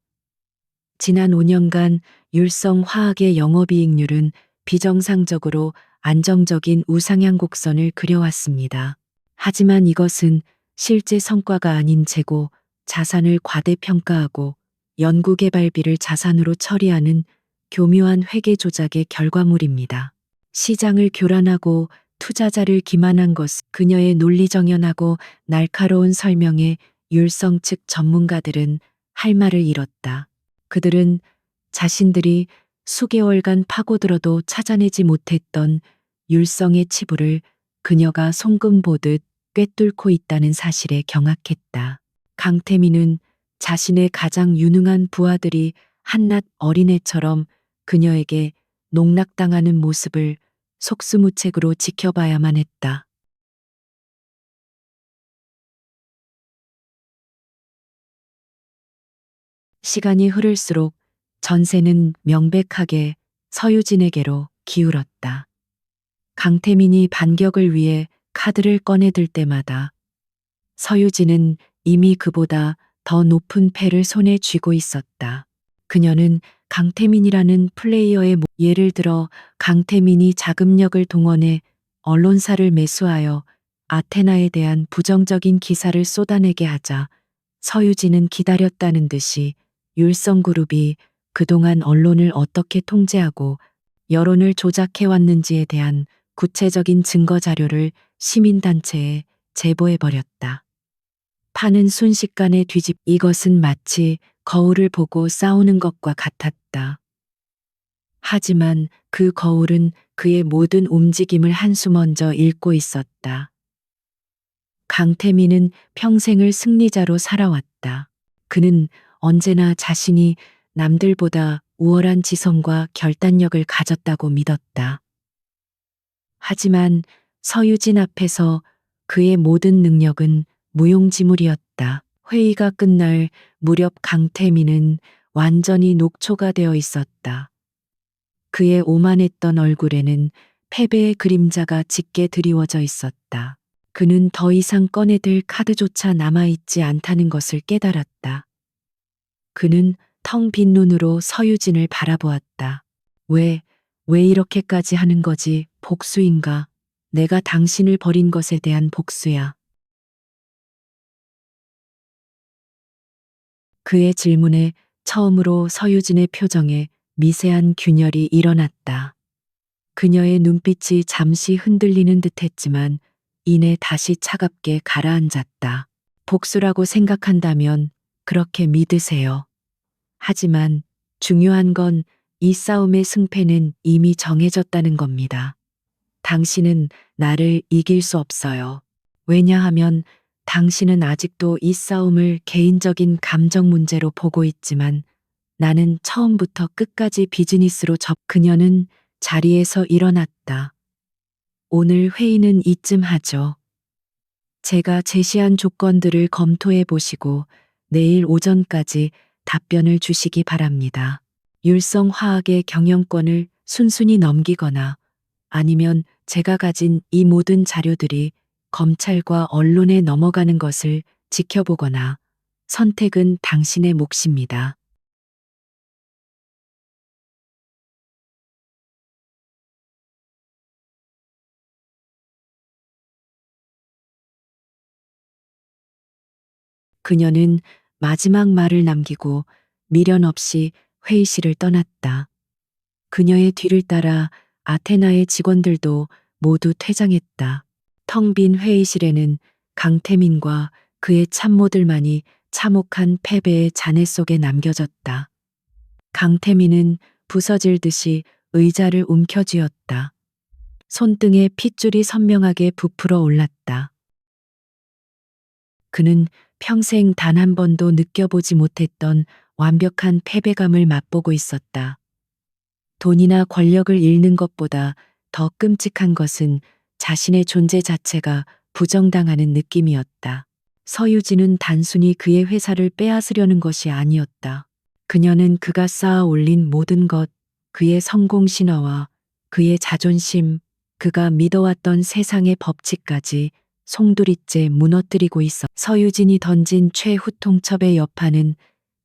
지난 5년간 율성 화학의 영업이익률은 비정상적으로 안정적인 우상향 곡선을 그려왔습니다. 하지만 이것은 실제 성과가 아닌 재고, 자산을 과대평가하고 연구개발비를 자산으로 처리하는 교묘한 회계 조작의 결과물입니다. 시장을 교란하고 투자자를 기만한 것은 그녀의 논리정연하고 날카로운 설명에 율성 측 전문가들은 할 말을 잃었다. 그들은 자신들이 수개월간 파고들어도 찾아내지 못했던 율성의 치부를 그녀가 송금 보듯 꿰뚫고 있다는 사실에 경악했다. 강태민은 자신의 가장 유능한 부하들이 한낱 어린애처럼 그녀에게 농락당하는 모습을 속수무책으로 지켜봐야만 했다. 시간이 흐를수록 전세는 명백하게 서유진에게로 기울었다. 강태민이 반격을 위해 카드를 꺼내들 때마다 서유진은 이미 그보다 더 높은 패를 손에 쥐고 있었다. 그녀는 강태민이라는 플레이어의 예를 들어 강태민이 자금력을 동원해 언론사를 매수하여 아테나에 대한 부정적인 기사를 쏟아내게 하자 서유진은 기다렸다는 듯이 율성그룹이 그동안 언론을 어떻게 통제하고 여론을 조작해왔는지에 대한 구체적인 증거 자료를 시민단체에 제보해버렸다. 판은 순식간에 이것은 마치 거울을 보고 싸우는 것과 같았다. 하지만 그 거울은 그의 모든 움직임을 한수 먼저 읽고 있었다. 강태민은 평생을 승리자로 살아왔다. 그는 언제나 자신이 남들보다 우월한 지성과 결단력을 가졌다고 믿었다. 하지만 서유진 앞에서 그의 모든 능력은 무용지물이었다. 회의가 끝날 무렵 강태민은 완전히 녹초가 되어 있었다. 그의 오만했던 얼굴에는 패배의 그림자가 짙게 드리워져 있었다. 그는 더 이상 꺼내들 카드조차 남아있지 않다는 것을 깨달았다. 그는 텅 빈 눈으로 서유진을 바라보았다. 왜 이렇게까지 하는 거지? 복수인가? 내가 당신을 버린 것에 대한 복수야. 그의 질문에 처음으로 서유진의 표정에 미세한 균열이 일어났다. 그녀의 눈빛이 잠시 흔들리는 듯했지만 이내 다시 차갑게 가라앉았다. 복수라고 생각한다면 그렇게 믿으세요. 하지만 중요한 건 이 싸움의 승패는 이미 정해졌다는 겁니다. 당신은 나를 이길 수 없어요. 왜냐하면 당신은 아직도 이 싸움을 개인적인 감정 문제로 보고 있지만 나는 처음부터 끝까지 비즈니스로 그녀는 자리에서 일어났다. 오늘 회의는 이쯤 하죠. 제가 제시한 조건들을 검토해 보시고 내일 오전까지 답변을 주시기 바랍니다. 율성화학의 경영권을 순순히 넘기거나 아니면 제가 가진 이 모든 자료들이 검찰과 언론에 넘어가는 것을 지켜보거나 선택은 당신의 몫입니다. 그녀는 마지막 말을 남기고 미련 없이 회의실을 떠났다. 그녀의 뒤를 따라 아테나의 직원들도 모두 퇴장했다. 텅 빈 회의실에는 강태민과 그의 참모들만이 참혹한 패배의 잔해 속에 남겨졌다. 강태민은 부서질듯이 의자를 움켜쥐었다. 손등에 핏줄이 선명하게 부풀어 올랐다. 그는 평생 단 한 번도 느껴보지 못했던 완벽한 패배감을 맛보고 있었다. 돈이나 권력을 잃는 것보다 더 끔찍한 것은 자신의 존재 자체가 부정당하는 느낌이었다. 서유진은 단순히 그의 회사를 빼앗으려는 것이 아니었다. 그녀는 그가 쌓아 올린 모든 것, 그의 성공 신화와 그의 자존심, 그가 믿어왔던 세상의 법칙까지 송두리째 무너뜨리고 있어. 서유진이 던진 최후통첩의 여파는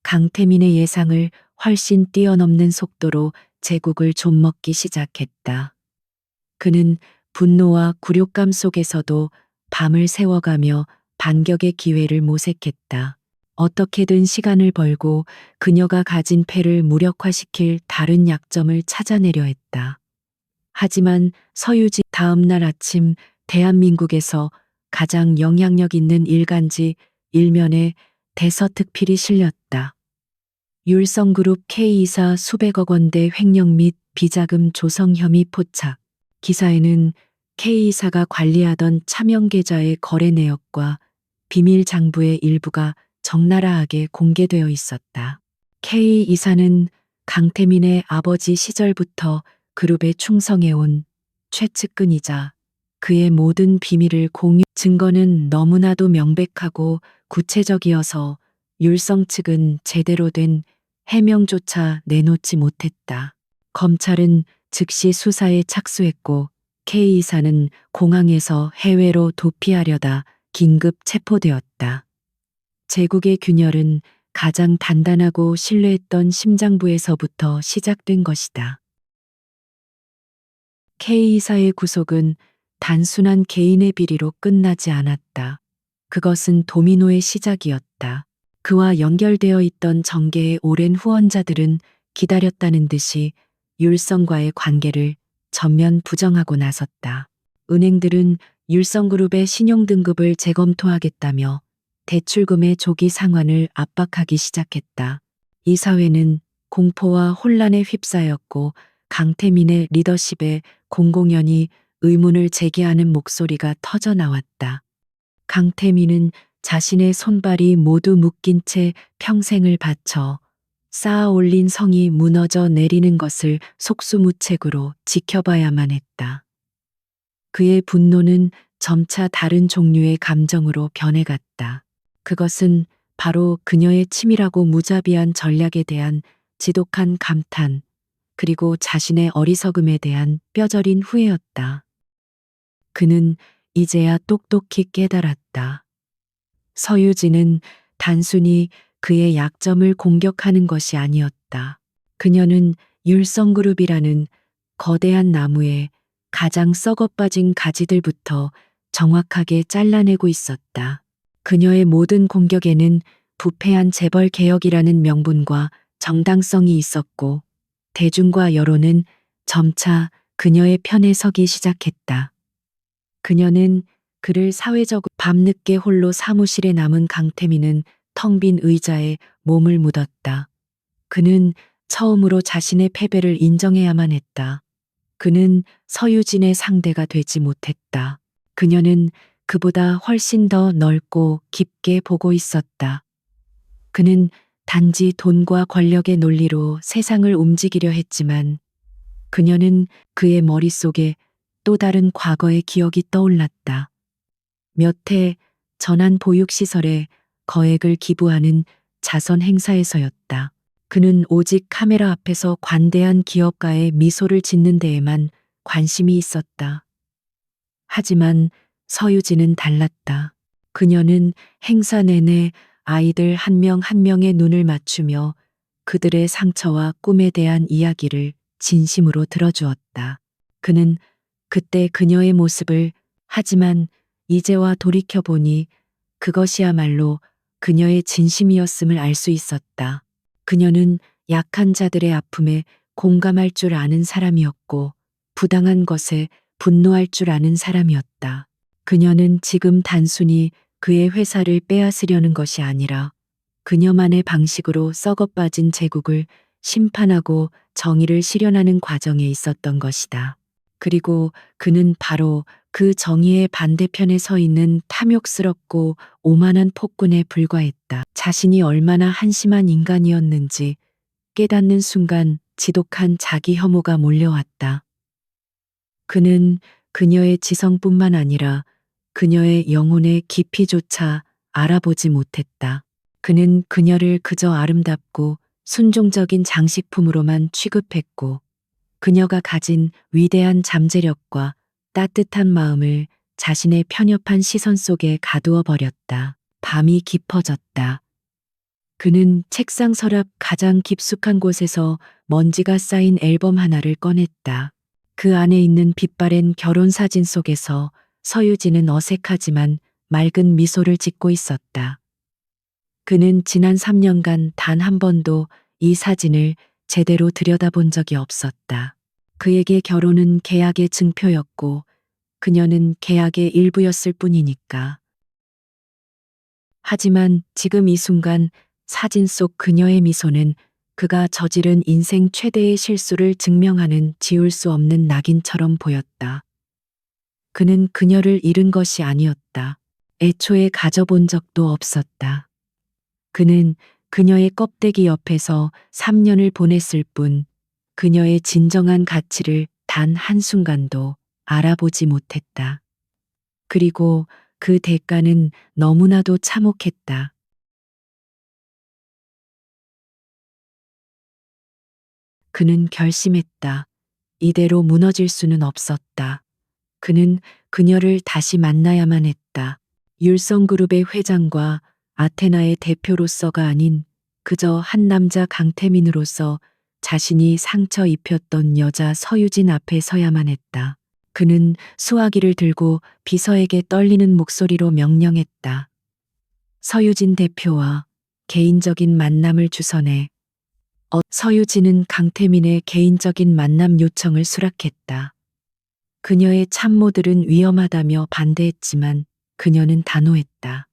강태민의 예상을 훨씬 뛰어넘는 속도로 제국을 좀먹기 시작했다. 그는 분노와 굴욕감 속에서도 밤을 새워가며 반격의 기회를 모색했다. 어떻게든 시간을 벌고 그녀가 가진 패를 무력화시킬 다른 약점을 찾아내려 했다. 하지만 서유진 다음 날 아침 대한민국에서 가장 영향력 있는 일간지 일면에 대서특필이 실렸다. 율성그룹 K이사 수백억 원대 횡령 및 비자금 조성 혐의 포착. 기사에는 K이사가 관리하던 차명 계좌의 거래 내역과 비밀 장부의 일부가 적나라하게 공개되어 있었다. K이사는 강태민의 아버지 시절부터 그룹에 충성해온 최측근이자 그의 모든 비밀을 증거는 너무나도 명백하고 구체적이어서 율성 측은 제대로 된 해명조차 내놓지 못했다. 검찰은 즉시 수사에 착수했고 K 이사는 공항에서 해외로 도피하려다 긴급 체포되었다. 제국의 균열은 가장 단단하고 신뢰했던 심장부에서부터 시작된 것이다. K 이사의 구속은 단순한 개인의 비리로 끝나지 않았다. 그것은 도미노의 시작이었다. 그와 연결되어 있던 정계의 오랜 후원자들은 기다렸다는 듯이 율성과의 관계를 전면 부정하고 나섰다. 은행들은 율성그룹의 신용등급을 재검토하겠다며 대출금의 조기 상환을 압박하기 시작했다. 이 사회는 공포와 혼란에 휩싸였고 강태민의 리더십에 공공연히 의문을 제기하는 목소리가 터져 나왔다. 강태민은 자신의 손발이 모두 묶인 채 평생을 바쳐 쌓아 올린 성이 무너져 내리는 것을 속수무책으로 지켜봐야만 했다. 그의 분노는 점차 다른 종류의 감정으로 변해갔다. 그것은 바로 그녀의 치밀하고 무자비한 전략에 대한 지독한 감탄, 그리고 자신의 어리석음에 대한 뼈저린 후회였다. 그는 이제야 똑똑히 깨달았다. 서유진은 단순히 그의 약점을 공격하는 것이 아니었다. 그녀는 율성그룹이라는 거대한 나무의 가장 썩어빠진 가지들부터 정확하게 잘라내고 있었다. 그녀의 모든 공격에는 부패한 재벌 개혁이라는 명분과 정당성이 있었고 대중과 여론은 점차 그녀의 편에 서기 시작했다. 그녀는 그를 사회적으로 밤늦게 홀로 사무실에 남은 강태민은 텅 빈 의자에 몸을 묻었다. 그는 처음으로 자신의 패배를 인정해야만 했다. 그는 서유진의 상대가 되지 못했다. 그녀는 그보다 훨씬 더 넓고 깊게 보고 있었다. 그는 단지 돈과 권력의 논리로 세상을 움직이려 했지만 그녀는 그의 머릿속에 또 다른 과거의 기억이 떠올랐다. 몇 해 전한 보육시설에 거액을 기부하는 자선 행사에서였다. 그는 오직 카메라 앞에서 관대한 기업가의 미소를 짓는 데에만 관심이 있었다. 하지만 서유진은 달랐다. 그녀는 행사 내내 아이들 한 명 한 명의 눈을 맞추며 그들의 상처와 꿈에 대한 이야기를 진심으로 들어주었다. 그는 그때 그녀의 모습을 하지만 이제와 돌이켜보니 그것이야말로 그녀의 진심이었음을 알 수 있었다. 그녀는 약한 자들의 아픔에 공감할 줄 아는 사람이었고 부당한 것에 분노할 줄 아는 사람이었다. 그녀는 지금 단순히 그의 회사를 빼앗으려는 것이 아니라 그녀만의 방식으로 썩어빠진 제국을 심판하고 정의를 실현하는 과정에 있었던 것이다. 그리고 그는 바로 그 정의의 반대편에 서 있는 탐욕스럽고 오만한 폭군에 불과했다. 자신이 얼마나 한심한 인간이었는지 깨닫는 순간 지독한 자기 혐오가 몰려왔다. 그는 그녀의 지성뿐만 아니라 그녀의 영혼의 깊이조차 알아보지 못했다. 그는 그녀를 그저 아름답고 순종적인 장식품으로만 취급했고 그녀가 가진 위대한 잠재력과 따뜻한 마음을 자신의 편협한 시선 속에 가두어 버렸다. 밤이 깊어졌다. 그는 책상 서랍 가장 깊숙한 곳에서 먼지가 쌓인 앨범 하나를 꺼냈다. 그 안에 있는 빛바랜 결혼 사진 속에서 서유진은 어색하지만 맑은 미소를 짓고 있었다. 그는 지난 3년간 단 한 번도 이 사진을 제대로 들여다본 적이 없었다. 그에게 결혼은 계약의 증표였고 그녀는 계약의 일부였을 뿐이니까. 하지만 지금 이 순간 사진 속 그녀의 미소는 그가 저지른 인생 최대의 실수를 증명하는 지울 수 없는 낙인처럼 보였다. 그는 그녀를 잃은 것이 아니었다. 애초에 가져본 적도 없었다. 그는 그녀의 껍데기 옆에서 3년을 보냈을 뿐 그녀의 진정한 가치를 단 한순간도 알아보지 못했다. 그리고 그 대가는 너무나도 참혹했다. 그는 결심했다. 이대로 무너질 수는 없었다. 그는 그녀를 다시 만나야만 했다. 율성그룹의 회장과 아테나의 대표로서가 아닌 그저 한 남자 강태민으로서 자신이 상처 입혔던 여자 서유진 앞에 서야만 했다. 그는 수화기를 들고 비서에게 떨리는 목소리로 명령했다. 서유진 대표와 개인적인 만남을 주선해. 서유진은 강태민의 개인적인 만남 요청을 수락했다. 그녀의 참모들은 위험하다며 반대했지만 그녀는 단호했다.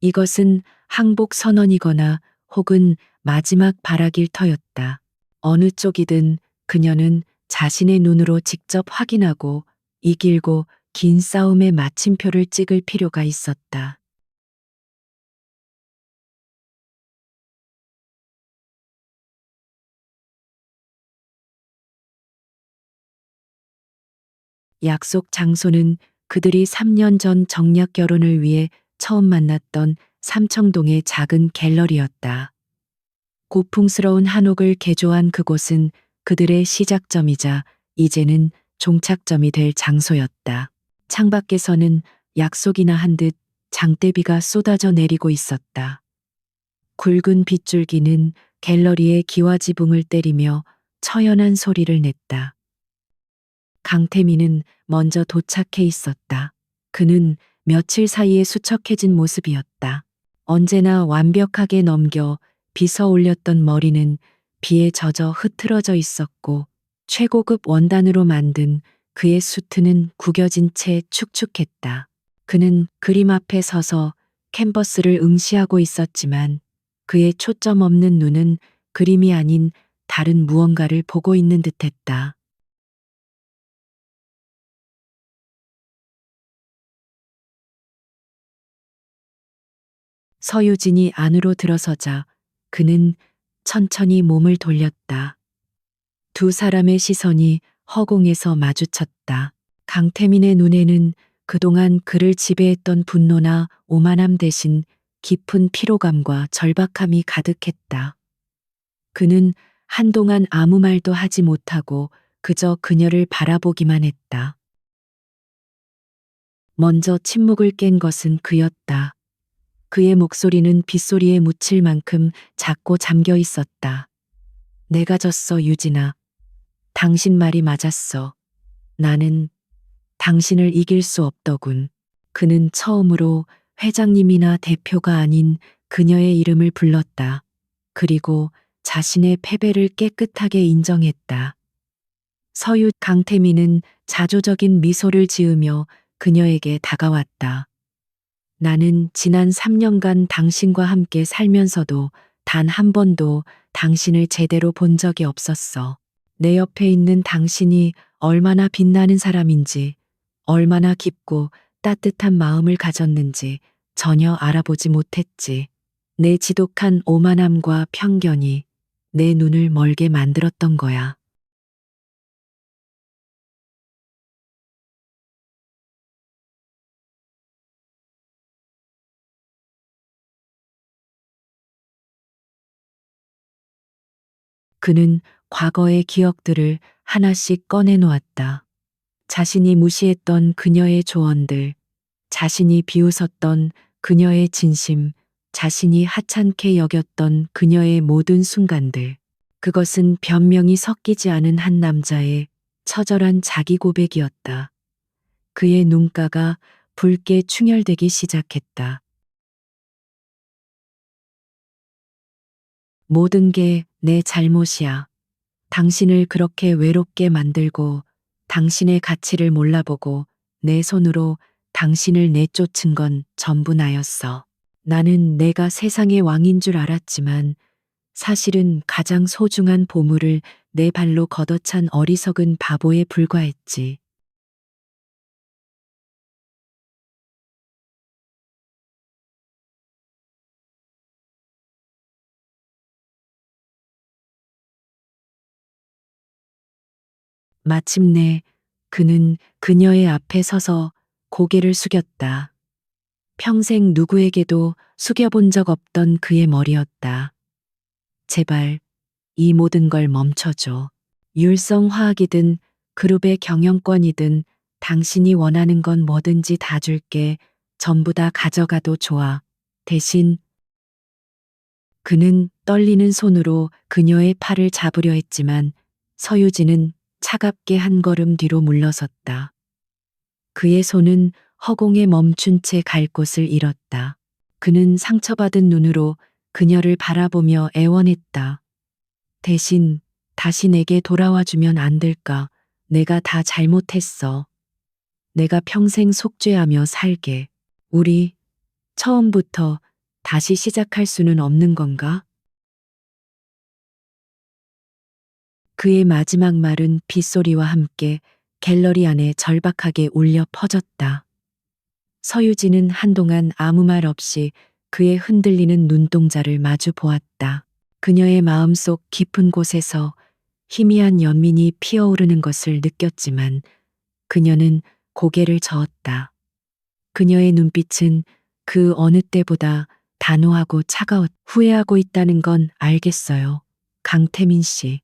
이것은 항복 선언이거나 혹은 마지막 발악일 터였다. 어느 쪽이든 그녀는 자신의 눈으로 직접 확인하고 이 길고 긴 싸움의 마침표를 찍을 필요가 있었다. 약속 장소는 그들이 3년 전 정략 결혼을 위해 처음 만났던 삼청동의 작은 갤러리였다. 고풍스러운 한옥을 개조한 그곳은 그들의 시작점이자 이제는 종착점이 될 장소였다. 창밖에서는 약속이나 한 듯 장대비가 쏟아져 내리고 있었다. 굵은 빗줄기는 갤러리의 기와지붕을 때리며 처연한 소리를 냈다. 강태민은 먼저 도착해 있었다. 그는 며칠 사이에 수척해진 모습이었다. 언제나 완벽하게 넘겨 빗어 올렸던 머리는 비에 젖어 흐트러져 있었고 최고급 원단으로 만든 그의 수트는 구겨진 채 축축했다. 그는 그림 앞에 서서 캔버스를 응시하고 있었지만 그의 초점 없는 눈은 그림이 아닌 다른 무언가를 보고 있는 듯했다. 서유진이 안으로 들어서자 그는 천천히 몸을 돌렸다. 두 사람의 시선이 허공에서 마주쳤다. 강태민의 눈에는 그동안 그를 지배했던 분노나 오만함 대신 깊은 피로감과 절박함이 가득했다. 그는 한동안 아무 말도 하지 못하고 그저 그녀를 바라보기만 했다. 먼저 침묵을 깬 것은 그였다. 그의 목소리는 빗소리에 묻힐 만큼 작고 잠겨 있었다. 내가 졌어, 유진아. 당신 말이 맞았어. 나는 당신을 이길 수 없더군. 그는 처음으로 회장님이나 대표가 아닌 그녀의 이름을 불렀다. 그리고 자신의 패배를 깨끗하게 인정했다. 강태민은 자조적인 미소를 지으며 그녀에게 다가왔다. 나는 지난 3년간 당신과 함께 살면서도 단 한 번도 당신을 제대로 본 적이 없었어. 내 옆에 있는 당신이 얼마나 빛나는 사람인지, 얼마나 깊고 따뜻한 마음을 가졌는지 전혀 알아보지 못했지. 내 지독한 오만함과 편견이 내 눈을 멀게 만들었던 거야. 그는 과거의 기억들을 하나씩 꺼내놓았다. 자신이 무시했던 그녀의 조언들, 자신이 비웃었던 그녀의 진심, 자신이 하찮게 여겼던 그녀의 모든 순간들. 그것은 변명이 섞이지 않은 한 남자의 처절한 자기 고백이었다. 그의 눈가가 붉게 충혈되기 시작했다. 모든 게 내 잘못이야. 당신을 그렇게 외롭게 만들고 당신의 가치를 몰라보고 내 손으로 당신을 내쫓은 건 전부 나였어. 나는 내가 세상의 왕인 줄 알았지만 사실은 가장 소중한 보물을 내 발로 걷어찬 어리석은 바보에 불과했지. 마침내 그는 그녀의 앞에 서서 고개를 숙였다. 평생 누구에게도 숙여본 적 없던 그의 머리였다. 제발 이 모든 걸 멈춰줘. 율성화학이든 그룹의 경영권이든 당신이 원하는 건 뭐든지 다 줄게. 전부 다 가져가도 좋아. 대신 그는 떨리는 손으로 그녀의 팔을 잡으려 했지만 서유진은 차갑게 한 걸음 뒤로 물러섰다. 그의 손은 허공에 멈춘 채 갈 곳을 잃었다. 그는 상처받은 눈으로 그녀를 바라보며 애원했다. 대신 다시 내게 돌아와 주면 안 될까? 내가 다 잘못했어. 내가 평생 속죄하며 살게. 우리 처음부터 다시 시작할 수는 없는 건가? 그의 마지막 말은 빗소리와 함께 갤러리 안에 절박하게 울려 퍼졌다. 서유진은 한동안 아무 말 없이 그의 흔들리는 눈동자를 마주 보았다. 그녀의 마음속 깊은 곳에서 희미한 연민이 피어오르는 것을 느꼈지만 그녀는 고개를 저었다. 그녀의 눈빛은 그 어느 때보다 단호하고 후회하고 있다는 건 알겠어요. 강태민 씨.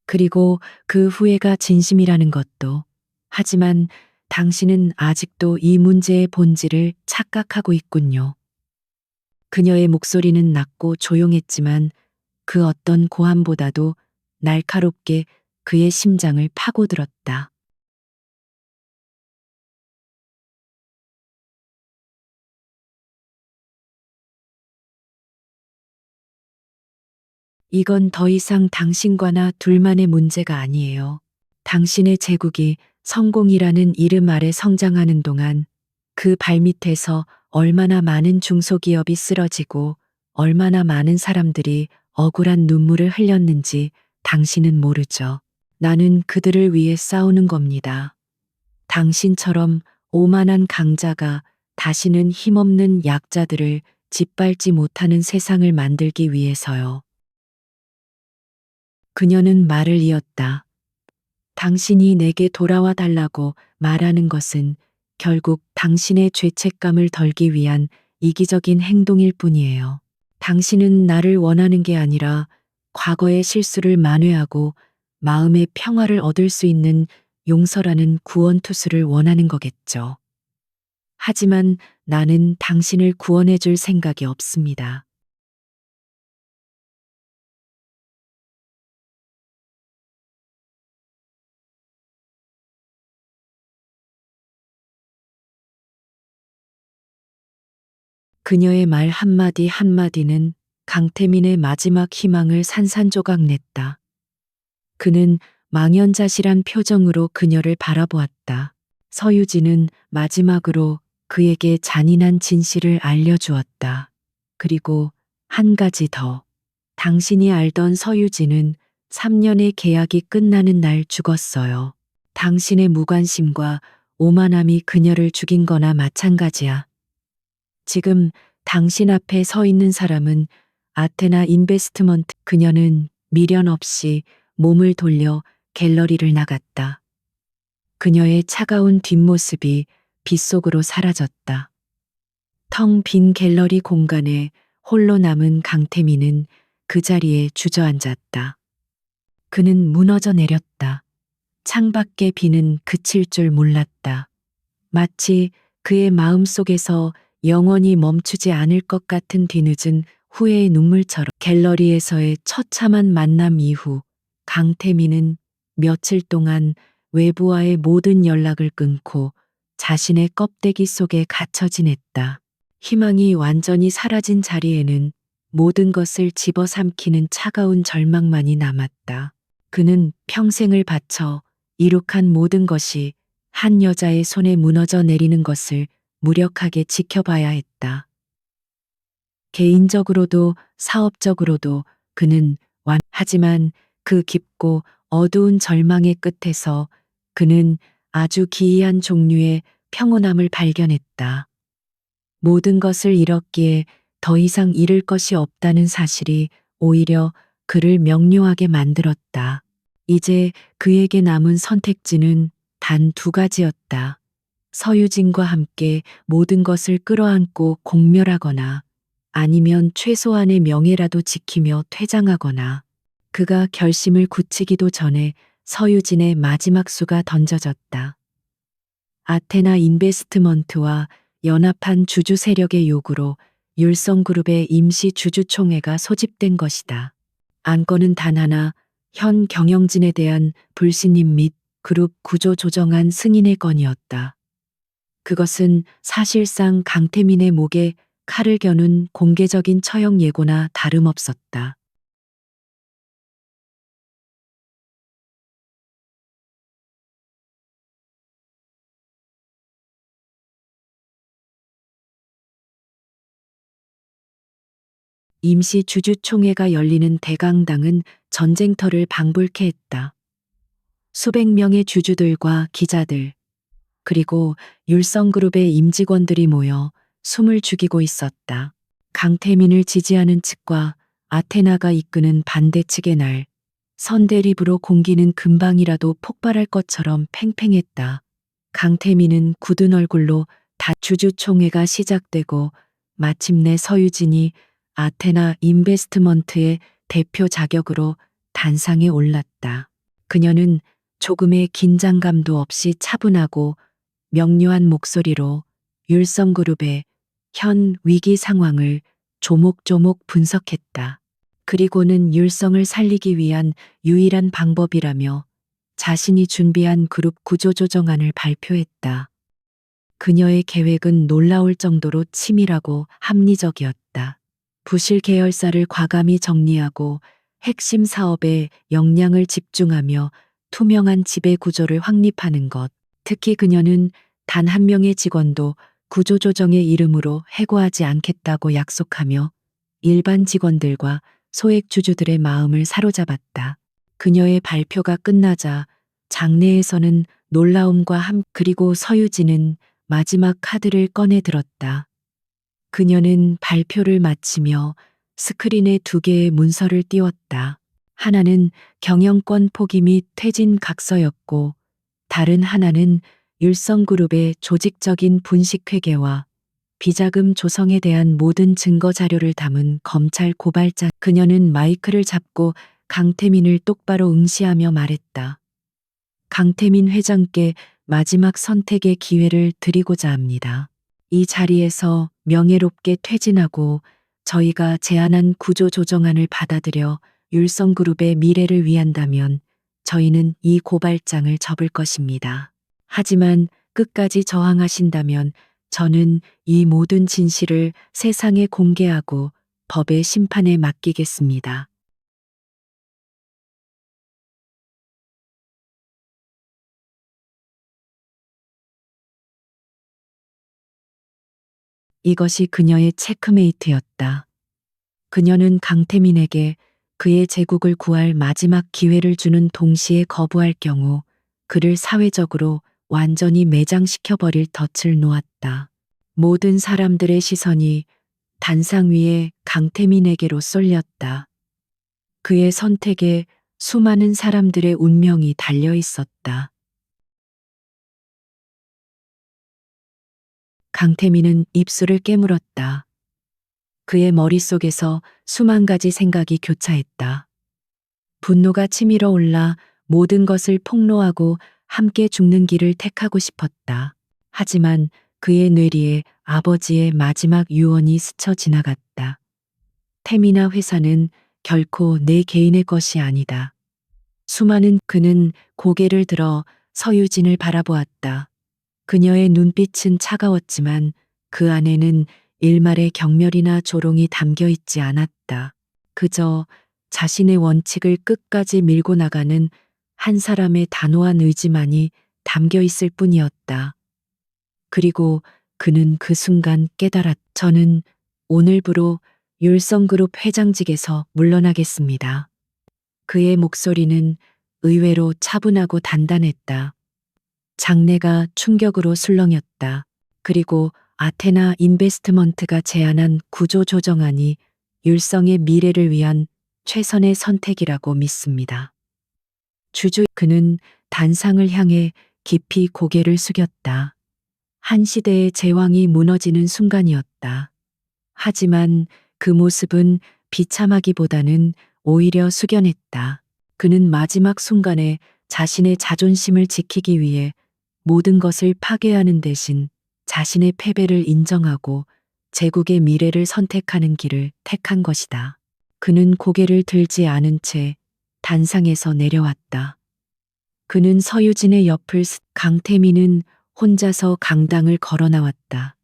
그리고 그 후회가 진심이라는 것도. 하지만 당신은 아직도 이 문제의 본질을 착각하고 있군요. 그녀의 목소리는 낮고 조용했지만 그 어떤 고함보다도 날카롭게 그의 심장을 파고들었다. 이건 더 이상 당신과나 둘만의 문제가 아니에요. 당신의 제국이 성공이라는 이름 아래 성장하는 동안 그 발밑에서 얼마나 많은 중소기업이 쓰러지고 얼마나 많은 사람들이 억울한 눈물을 흘렸는지 당신은 모르죠. 나는 그들을 위해 싸우는 겁니다. 당신처럼 오만한 강자가 다시는 힘없는 약자들을 짓밟지 못하는 세상을 만들기 위해서요. 그녀는 말을 이었다. 당신이 내게 돌아와 달라고 말하는 것은 결국 당신의 죄책감을 덜기 위한 이기적인 행동일 뿐이에요. 당신은 나를 원하는 게 아니라 과거의 실수를 만회하고 마음의 평화를 얻을 수 있는 용서라는 구원투수를 원하는 거겠죠. 하지만 나는 당신을 구원해 줄 생각이 없습니다. 그녀의 말 한마디 한마디는 강태민의 마지막 희망을 산산조각 냈다. 그는 망연자실한 표정으로 그녀를 바라보았다. 서유진은 마지막으로 그에게 잔인한 진실을 알려주었다. 그리고 한 가지 더. 당신이 알던 서유진은 3년의 계약이 끝나는 날 죽었어요. 당신의 무관심과 오만함이 그녀를 죽인 거나 마찬가지야. 지금 당신 앞에 서 있는 사람은 아테나 인베스트먼트. 그녀는 미련 없이 몸을 돌려 갤러리를 나갔다. 그녀의 차가운 뒷모습이 빗속으로 사라졌다. 텅 빈 갤러리 공간에 홀로 남은 강태민은 그 자리에 주저앉았다. 그는 무너져 내렸다. 창밖의 비는 그칠 줄 몰랐다. 마치 그의 마음속에서 영원히 멈추지 않을 것 같은 뒤늦은 후회의 눈물처럼. 갤러리에서의 처참한 만남 이후 강태민은 며칠 동안 외부와의 모든 연락을 끊고 자신의 껍데기 속에 갇혀 지냈다. 희망이 완전히 사라진 자리에는 모든 것을 집어삼키는 차가운 절망만이 남았다. 그는 평생을 바쳐 이룩한 모든 것이 한 여자의 손에 무너져 내리는 것을 무력하게 지켜봐야 했다. 개인적으로도 사업적으로도 그는 하지만 그 깊고 어두운 절망의 끝에서 그는 아주 기이한 종류의 평온함을 발견했다. 모든 것을 잃었기에 더 이상 잃을 것이 없다는 사실이 오히려 그를 명료하게 만들었다. 이제 그에게 남은 선택지는 단 두 가지였다. 서유진과 함께 모든 것을 끌어안고 공멸하거나 아니면 최소한의 명예라도 지키며 퇴장하거나. 그가 결심을 굳히기도 전에 서유진의 마지막 수가 던져졌다. 아테나 인베스트먼트와 연합한 주주 세력의 요구로 율성그룹의 임시 주주총회가 소집된 것이다. 안건은 단 하나, 현 경영진에 대한 불신임 및 그룹 구조 조정안 승인의 건이었다. 그것은 사실상 강태민의 목에 칼을 겨눈 공개적인 처형 예고나 다름없었다. 임시 주주총회가 열리는 대강당은 전쟁터를 방불케 했다. 수백 명의 주주들과 기자들, 그리고 율성그룹의 임직원들이 모여 숨을 죽이고 있었다. 강태민을 지지하는 측과 아테나가 이끄는 반대 측의 날, 선대립으로 공기는 금방이라도 폭발할 것처럼 팽팽했다. 강태민은 굳은 얼굴로 주주총회가 시작되고 마침내 서유진이 아테나 인베스트먼트의 대표 자격으로 단상에 올랐다. 그녀는 조금의 긴장감도 없이 차분하고 명료한 목소리로 율성그룹의 현 위기 상황을 조목조목 분석했다. 그리고는 율성을 살리기 위한 유일한 방법이라며 자신이 준비한 그룹 구조조정안을 발표했다. 그녀의 계획은 놀라울 정도로 치밀하고 합리적이었다. 부실 계열사를 과감히 정리하고 핵심 사업에 역량을 집중하며 투명한 지배 구조를 확립하는 것. 특히 그녀는 단 한 명의 직원도 구조조정의 이름으로 해고하지 않겠다고 약속하며 일반 직원들과 소액 주주들의 마음을 사로잡았다. 그녀의 발표가 끝나자 장내에서는 놀라움과 그리고 서유진은 마지막 카드를 꺼내 들었다. 그녀는 발표를 마치며 스크린에 두 개의 문서를 띄웠다. 하나는 경영권 포기 및 퇴진 각서였고 다른 하나는 율성그룹의 조직적인 분식 회계와 비자금 조성에 대한 모든 증거 자료를 담은 검찰 고발장. 그녀는 마이크를 잡고 강태민을 똑바로 응시하며 말했다. 강태민 회장께 마지막 선택의 기회를 드리고자 합니다. 이 자리에서 명예롭게 퇴진하고 저희가 제안한 구조조정안을 받아들여 율성그룹의 미래를 위한다면 저희는 이 고발장을 접을 것입니다. 하지만 끝까지 저항하신다면 저는 이 모든 진실을 세상에 공개하고 법의 심판에 맡기겠습니다. 이것이 그녀의 체크메이트였다. 그녀는 강태민에게 그의 제국을 구할 마지막 기회를 주는 동시에 거부할 경우 그를 사회적으로 완전히 매장시켜버릴 덫을 놓았다. 모든 사람들의 시선이 단상 위에 강태민에게로 쏠렸다. 그의 선택에 수많은 사람들의 운명이 달려 있었다. 강태민은 입술을 깨물었다. 그의 머릿속에서 수만 가지 생각이 교차했다. 분노가 치밀어 올라 모든 것을 폭로하고 함께 죽는 길을 택하고 싶었다. 하지만 그의 뇌리에 아버지의 마지막 유언이 스쳐 지나갔다. 태미나 회사는 결코 내 개인의 것이 아니다. 수많은 그는 고개를 들어 서유진을 바라보았다. 그녀의 눈빛은 차가웠지만 그 안에는 일말의 경멸이나 조롱이 담겨 있지 않았다. 그저 자신의 원칙을 끝까지 밀고 나가는 한 사람의 단호한 의지만이 담겨 있을 뿐이었다. 그리고 그는 그 순간 깨달았다. 저는 오늘부로 율성그룹 회장직에서 물러나겠습니다. 그의 목소리는 의외로 차분하고 단단했다. 장내가 충격으로 술렁였다. 그리고 아테나 인베스트먼트가 제안한 구조조정안이 율성의 미래를 위한 최선의 선택이라고 믿습니다. 그는 단상을 향해 깊이 고개를 숙였다. 한 시대의 제왕이 무너지는 순간이었다. 하지만 그 모습은 비참하기보다는 오히려 숙연했다. 그는 마지막 순간에 자신의 자존심을 지키기 위해 모든 것을 파괴하는 대신 자신의 패배를 인정하고 제국의 미래를 선택하는 길을 택한 것이다. 그는 고개를 들지 않은 채 단상에서 내려왔다. 그는 서유진의 옆을 강태민은 혼자서 강당을 걸어 나왔다.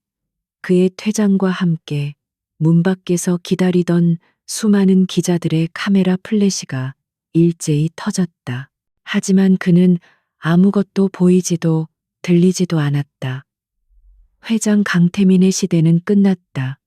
그의 퇴장과 함께 문 밖에서 기다리던 수많은 기자들의 카메라 플래시가 일제히 터졌다. 하지만 그는 아무것도 보이지도 들리지도 않았다. 회장 강태민의 시대는 끝났다.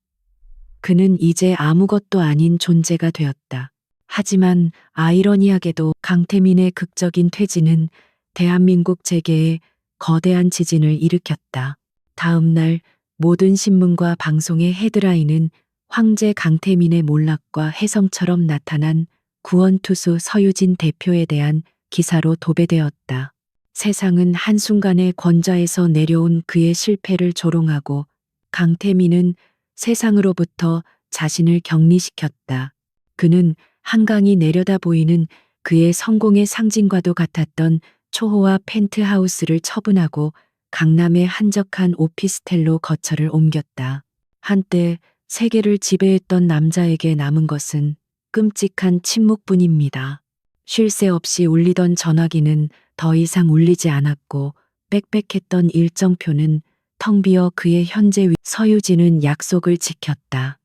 그는 이제 아무것도 아닌 존재가 되었다. 하지만 아이러니하게도 강태민의 극적인 퇴진은 대한민국 재계에 거대한 지진을 일으켰다. 다음 날 모든 신문과 방송의 헤드라인은 황제 강태민의 몰락과 혜성처럼 나타난 구원투수 서유진 대표에 대한 기사로 도배되었다. 세상은 한순간에 권좌에서 내려온 그의 실패를 조롱하고 강태민은 세상으로부터 자신을 격리시켰다. 그는 한강이 내려다 보이는 그의 성공의 상징과도 같았던 초호화 펜트하우스를 처분하고 강남의 한적한 오피스텔로 거처를 옮겼다. 한때 세계를 지배했던 남자에게 남은 것은 끔찍한 침묵뿐입니다. 쉴 새 없이 울리던 전화기는 더 이상 울리지 않았고 빽빽했던 일정표는 텅 비어 그의 현재 서유진은 약속을 지켰다.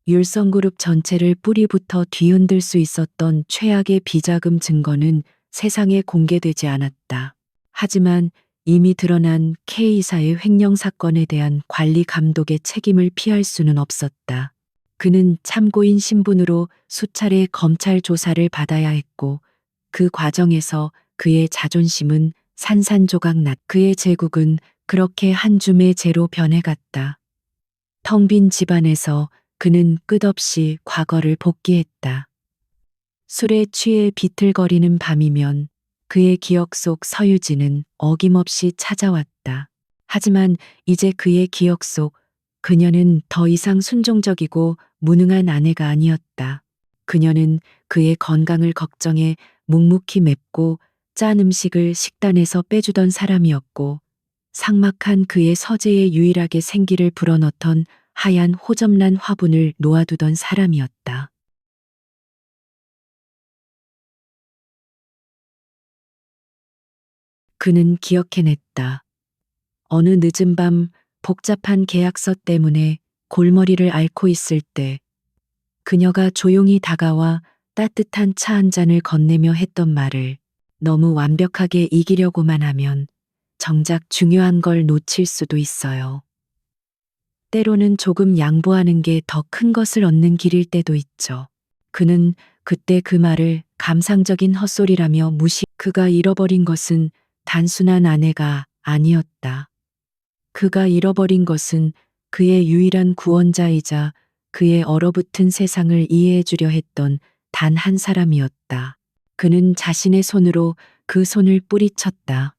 율성그룹 전체를 뿌리부터 뒤흔들 수 있었던 최악의 비자금 증거는 세상에 공개되지 않았다. 하지만 이미 드러난 K사의 횡령 사건에 대한 관리 감독의 책임을 피할 수는 없었다. 그는 참고인 신분으로 수차례 검찰 조사를 받아야 했고 그 과정에서 그의 자존심은 산산조각 났. 그의 제국은 그렇게 한 줌의 재로 변해갔다. 텅 빈 집안에서 그는 끝없이 과거를 복기했다. 술에 취해 비틀거리는 밤이면 그의 기억 속 서유진은 어김없이 찾아왔다. 하지만 이제 그의 기억 속 그녀는 더 이상 순종적이고 무능한 아내가 아니었다. 그녀는 그의 건강을 걱정해 묵묵히 맵고 짠 음식을 식단에서 빼주던 사람이었고, 삭막한 그의 서재에 유일하게 생기를 불어넣던 하얀 호접란 화분을 놓아두던 사람이었다. 그는 기억해냈다. 어느 늦은 밤 복잡한 계약서 때문에 골머리를 앓고 있을 때 그녀가 조용히 다가와 따뜻한 차 한 잔을 건네며 했던 말을, 너무 완벽하게 이기려고만 하면 정작 중요한 걸 놓칠 수도 있어요. 때로는 조금 양보하는 게 더 큰 것을 얻는 길일 때도 있죠. 그는 그때 그 말을 감상적인 헛소리라며 그가 잃어버린 것은 단순한 아내가 아니었다. 그가 잃어버린 것은 그의 유일한 구원자이자 그의 얼어붙은 세상을 이해해 주려 했던 단 한 사람이었다. 그는 자신의 손으로 그 손을 뿌리쳤다.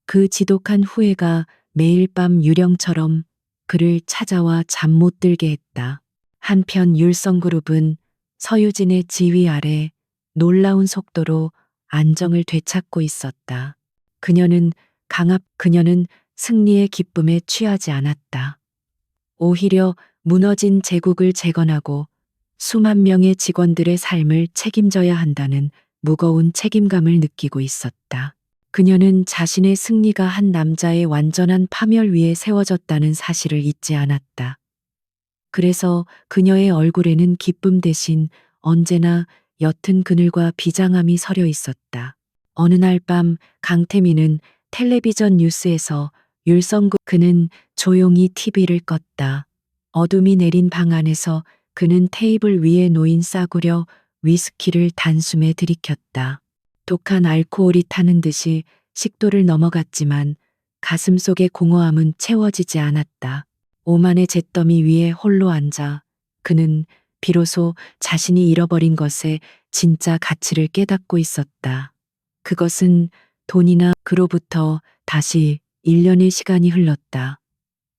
그 지독한 후회가 매일 밤 유령처럼 그를 찾아와 잠 못 들게 했다. 한편 율성그룹은 서유진의 지휘 아래 놀라운 속도로 안정을 되찾고 있었다. 그녀는 승리의 기쁨에 취하지 않았다. 오히려 무너진 제국을 재건하고 수만 명의 직원들의 삶을 책임져야 한다는 무거운 책임감을 느끼고 있었다. 그녀는 자신의 승리가 한 남자의 완전한 파멸 위에 세워졌다는 사실을 잊지 않았다. 그래서 그녀의 얼굴에는 기쁨 대신 언제나 옅은 그늘과 비장함이 서려 있었다. 어느 날 밤 강태민은 텔레비전 뉴스에서 그는 조용히 TV를 껐다. 어둠이 내린 방 안에서 그는 테이블 위에 놓인 싸구려 위스키를 단숨에 들이켰다. 독한 알코올이 타는 듯이 식도를 넘어갔지만 가슴속의 공허함은 채워지지 않았다. 오만의 잿더미 위에 홀로 앉아 그는 비로소 자신이 잃어버린 것의 진짜 가치를 깨닫고 있었다. 그것은 돈이나 그로부터 다시 1년의 시간이 흘렀다.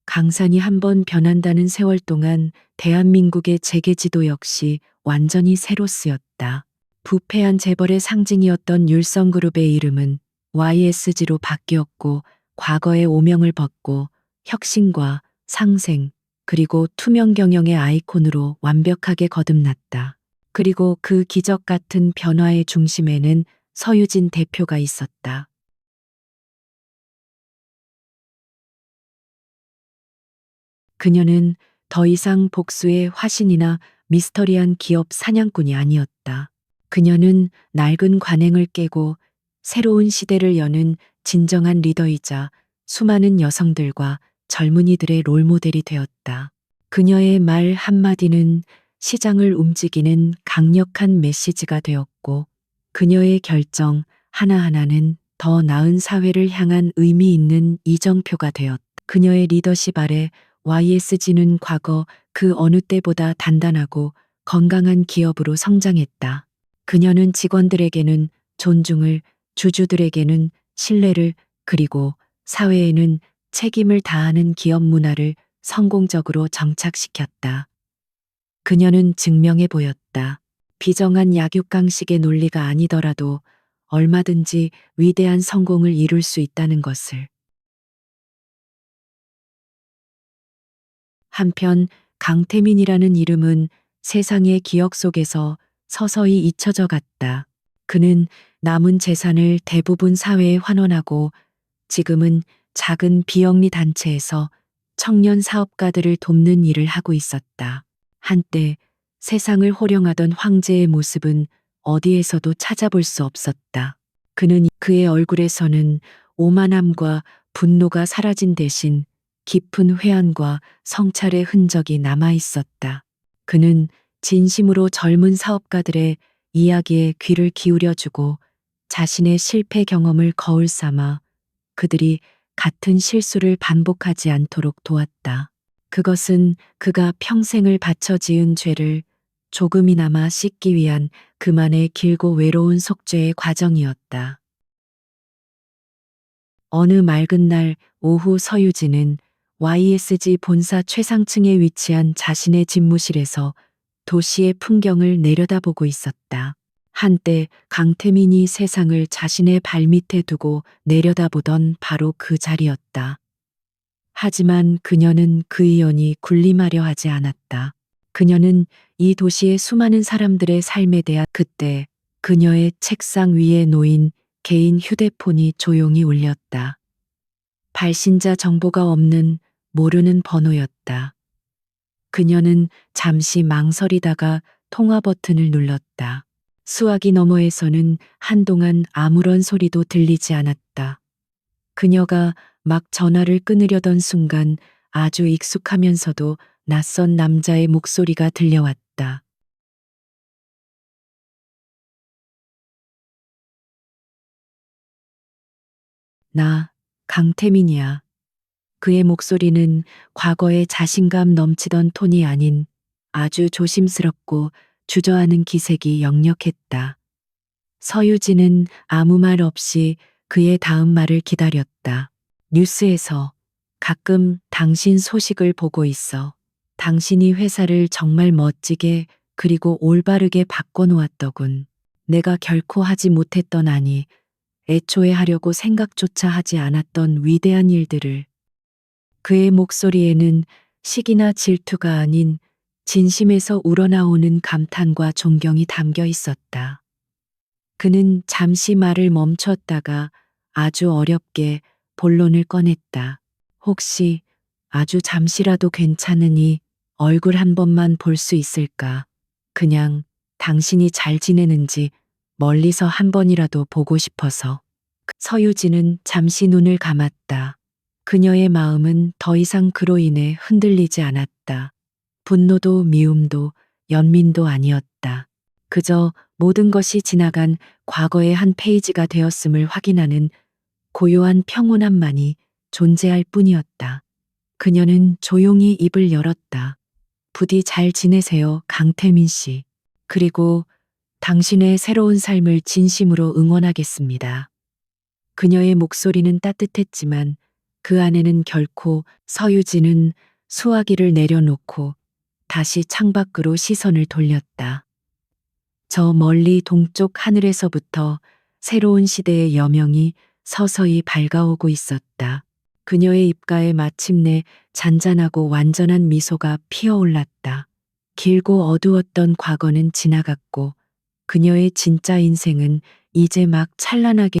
강산이 한 번 변한다는 세월 동안 대한민국의 재계지도 역시 완전히 새로 쓰였다. 부패한 재벌의 상징이었던 율성그룹의 이름은 YSG로 바뀌었고, 과거의 오명을 벗고 혁신과 상생, 그리고 투명 경영의 아이콘으로 완벽하게 거듭났다. 그리고 그 기적 같은 변화의 중심에는 서유진 대표가 있었다. 그녀는 더 이상 복수의 화신이나 미스터리한 기업 사냥꾼이 아니었다. 그녀는 낡은 관행을 깨고 새로운 시대를 여는 진정한 리더이자 수많은 여성들과 젊은이들의 롤모델이 되었다. 그녀의 말 한마디는 시장을 움직이는 강력한 메시지가 되었고, 그녀의 결정 하나하나는 더 나은 사회를 향한 의미 있는 이정표가 되었다. 그녀의 리더십 아래 YSG는 과거 그 어느 때보다 단단하고 건강한 기업으로 성장했다. 그녀는 직원들에게는 존중을, 주주들에게는 신뢰를, 그리고 사회에는 책임을 다하는 기업 문화를 성공적으로 정착시켰다. 그녀는 증명해 보였다. 비정한 약육강식의 논리가 아니더라도 얼마든지 위대한 성공을 이룰 수 있다는 것을. 한편 강태민이라는 이름은 세상의 기억 속에서 서서히 잊혀져 갔다. 그는 남은 재산을 대부분 사회에 환원하고 지금은 작은 비영리 단체에서 청년 사업가들을 돕는 일을 하고 있었다. 한때 세상을 호령하던 황제의 모습은 어디에서도 찾아볼 수 없었다. 그의 얼굴에서는 오만함과 분노가 사라진 대신 깊은 회한과 성찰의 흔적이 남아 있었다. 그는 진심으로 젊은 사업가들의 이야기에 귀를 기울여주고 자신의 실패 경험을 거울 삼아 그들이 같은 실수를 반복하지 않도록 도왔다. 그것은 그가 평생을 바쳐 지은 죄를 조금이나마 씻기 위한 그만의 길고 외로운 속죄의 과정이었다. 어느 맑은 날 오후 서유진은 YSG 본사 최상층에 위치한 자신의 집무실에서 도시의 풍경을 내려다보고 있었다. 한때 강태민이 세상을 자신의 발밑에 두고 내려다보던 바로 그 자리였다. 하지만 그녀는 그 의연히 군림하려 하지 않았다. 그녀는 이 도시의 수많은 사람들의 삶에 대한 그때 그녀의 책상 위에 놓인 개인 휴대폰이 조용히 울렸다. 발신자 정보가 없는 모르는 번호였다. 그녀는 잠시 망설이다가 통화 버튼을 눌렀다. 수화기 너머에서는 한동안 아무런 소리도 들리지 않았다. 그녀가 막 전화를 끊으려던 순간 아주 익숙하면서도 낯선 남자의 목소리가 들려왔다. 나, 강태민이야. 그의 목소리는 과거의 자신감 넘치던 톤이 아닌 아주 조심스럽고 주저하는 기색이 역력했다. 서유진은 아무 말 없이 그의 다음 말을 기다렸다. 뉴스에서 가끔 당신 소식을 보고 있어. 당신이 회사를 정말 멋지게 그리고 올바르게 바꿔놓았더군. 내가 결코 하지 못했던 아니, 애초에 하려고 생각조차 하지 않았던 위대한 일들을. 그의 목소리에는 시기나 질투가 아닌 진심에서 우러나오는 감탄과 존경이 담겨 있었다. 그는 잠시 말을 멈췄다가 아주 어렵게 본론을 꺼냈다. 혹시 아주 잠시라도 괜찮으니 얼굴 한 번만 볼 수 있을까? 그냥 당신이 잘 지내는지 멀리서 한 번이라도 보고 싶어서. 서유진은 잠시 눈을 감았다. 그녀의 마음은 더 이상 그로 인해 흔들리지 않았다. 분노도 미움도 연민도 아니었다. 그저 모든 것이 지나간 과거의 한 페이지가 되었음을 확인하는 고요한 평온함만이 존재할 뿐이었다. 그녀는 조용히 입을 열었다. 부디 잘 지내세요, 강태민 씨. 그리고 당신의 새로운 삶을 진심으로 응원하겠습니다. 그녀의 목소리는 따뜻했지만 그 안에는 결코 서유진은 수화기를 내려놓고 다시 창밖으로 시선을 돌렸다. 저 멀리 동쪽 하늘에서부터 새로운 시대의 여명이 서서히 밝아오고 있었다. 그녀의 입가에 마침내 잔잔하고 완전한 미소가 피어올랐다. 길고 어두웠던 과거는 지나갔고 그녀의 진짜 인생은 이제 막 찬란하게